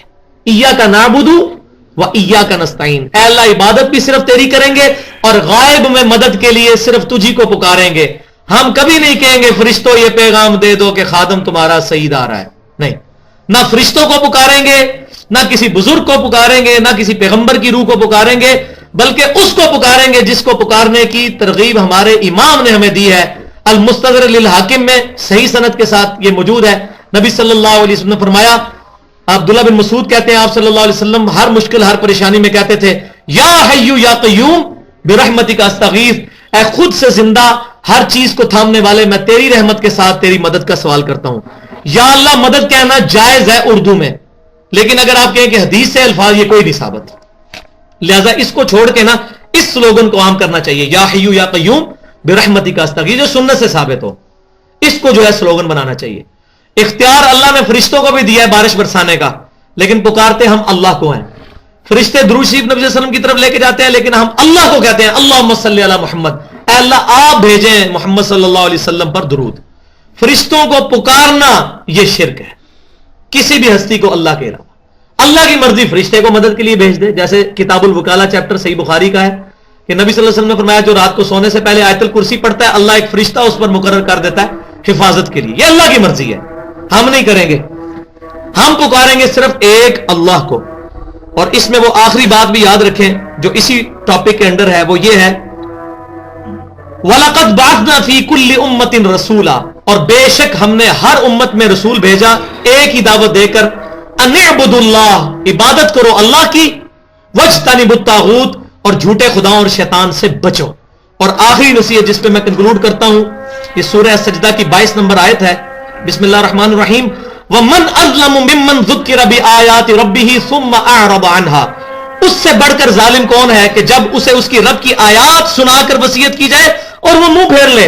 ایاک نعبد و ایاک نستعین، اے اللہ عبادت بھی صرف تیری کریں گے اور غائب میں مدد کے لیے صرف تجھی کو پکاریں گے، ہم کبھی نہیں کہیں گے فرشتوں یہ پیغام دے دو کہ خادم تمہارا سعید آ رہا ہے، نہیں، نہ فرشتوں کو پکاریں گے، نہ کسی بزرگ کو پکاریں گے، نہ کسی پیغمبر کی روح کو پکاریں گے، بلکہ اس کو پکاریں گے جس کو پکارنے کی ترغیب ہمارے امام نے ہمیں دی ہے۔ المستدرک للحاکم میں صحیح سند کے ساتھ یہ موجود ہے، نبی صلی اللہ علیہ وسلم نے فرمایا، عبداللہ بن مسعود کہتے ہیں آپ صلی اللہ علیہ وسلم ہر مشکل ہر پریشانی میں کہتے تھے، یا حی یا قیوم برحمتک استغیث، اے خود سے زندہ ہر چیز کو تھامنے والے، میں تیری رحمت کے ساتھ تیری مدد کا سوال کرتا ہوں۔ یا اللہ مدد کہنا جائز ہے اردو میں، لیکن اگر آپ کہیں کہ حدیث سے الفاظ، یہ کوئی نہیں ثابت، لہذا اس کو چھوڑ کے نا اس سلوگن کو عام کرنا چاہیے، یا حی یا قیوم برحمتک استغیث، جو سنت سے ثابت ہو، اس کو جو ہے سلوگن بنانا چاہیے۔ اختیار اللہ نے فرشتوں کو بھی دیا ہے بارش برسانے کا، لیکن پکارتے ہم اللہ کو ہیں۔ فرشتے درود شریف نبی صلی اللہ علیہ وسلم کی طرف لے کے جاتے ہیں، لیکن ہم اللہ کو کہتے ہیں، اللہم صلی علی محمد، اے اللہ آپ بھیجیں محمد صلی اللہ علیہ وسلم پر درود۔ فرشتوں کو پکارنا یہ شرک ہے، کسی بھی ہستی کو اللہ کے علاوہ۔ اللہ کی مرضی فرشتے کو مدد کے لیے بھیج دے، جیسے کتاب الوکالہ چیپٹر صحیح بخاری کا ہے کہ نبی صلی اللہ علیہ وسلم نے فرمایا جو رات کو سونے سے پہلے آیت الکرسی پڑھتا ہے، اللہ ایک فرشتہ اس پر مقرر کر دیتا ہے حفاظت کے لیے۔ یہ اللہ کی مرضی ہے، ہم نہیں کریں گے، ہم پکاریں گے صرف ایک اللہ کو۔ اور اس میں وہ آخری بات بھی یاد رکھیں جو اسی ٹاپک کے اندر ہے، وہ یہ ہے وَلَقَدْ بَعَثْنَا فِي كُلِّ أُمَّةٍ رَسُولًا، اور بے شک ہم نے ہر امت میں رسول بھیجا ایک ہی دعوت دے کر، أَنِ اعْبُدُوا اللَّهَ، عبادت کرو اللہ کی، وَاجْتَنِبُوا الطَّاغُوتَ، اور جھوٹے خداؤں اور شیطان سے بچو۔ اور آخری نصیحت جس پہ میں کنکلوڈ کرتا ہوں، یہ سورہ سجدہ کی 22 نمبر آیت ہے، بسم اللہ الرحمن الرحیم، وَمَنْ أَظْلَمُ مِمَّنْ ذُكِّرَ بِآيَاتِ رَبِّهِ ثُمَّ أَعْرَضَ عَنْهَا، اس سے بڑھ کر ظالم کون ہے کہ جب اسے اس کی رب کی آیات سنا کر وصیت کی جائے اور وہ منہ پھیر لے۔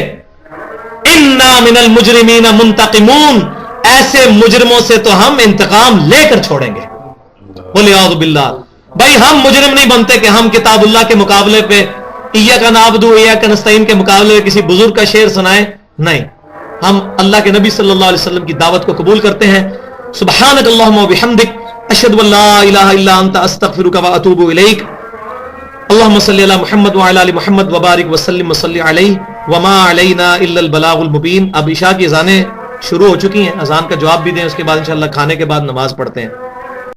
اِنَّا مِنَ الْمُجْرِمِينَ مُنْتَقِمُونَ، ایسے مجرموں سے تو ہم انتقام لے کر چھوڑیں گے۔ وَلِعَاذُ بِاللَّہ، بھائی ہم مجرم نہیں بنتے کہ ہم کتاب اللہ کے مقابلے پہ ایاک نعبد و ایاک نستعین کے مقابلے میں کسی بزرگ کا شعر سنائیں، نہیں، ہم اللہ کے نبی صلی اللہ علیہ وسلم کی دعوت کو قبول کرتے ہیں۔ سبحانک اللہم و بحمدک، اشہد ان لا الہ الا انت، استغفرک و اتوب الیک۔ اللہم صلی علی محمد وعلی آل محمد وبارک وسلم وصلی علیہ وما علینا الا البلاغ المبین۔ اب عشاء کی اذانیں شروع ہو چکی ہیں، اذان کا جواب بھی دیں، اس کے بعد انشاءاللہ کھانے کے بعد نماز پڑھتے ہیں۔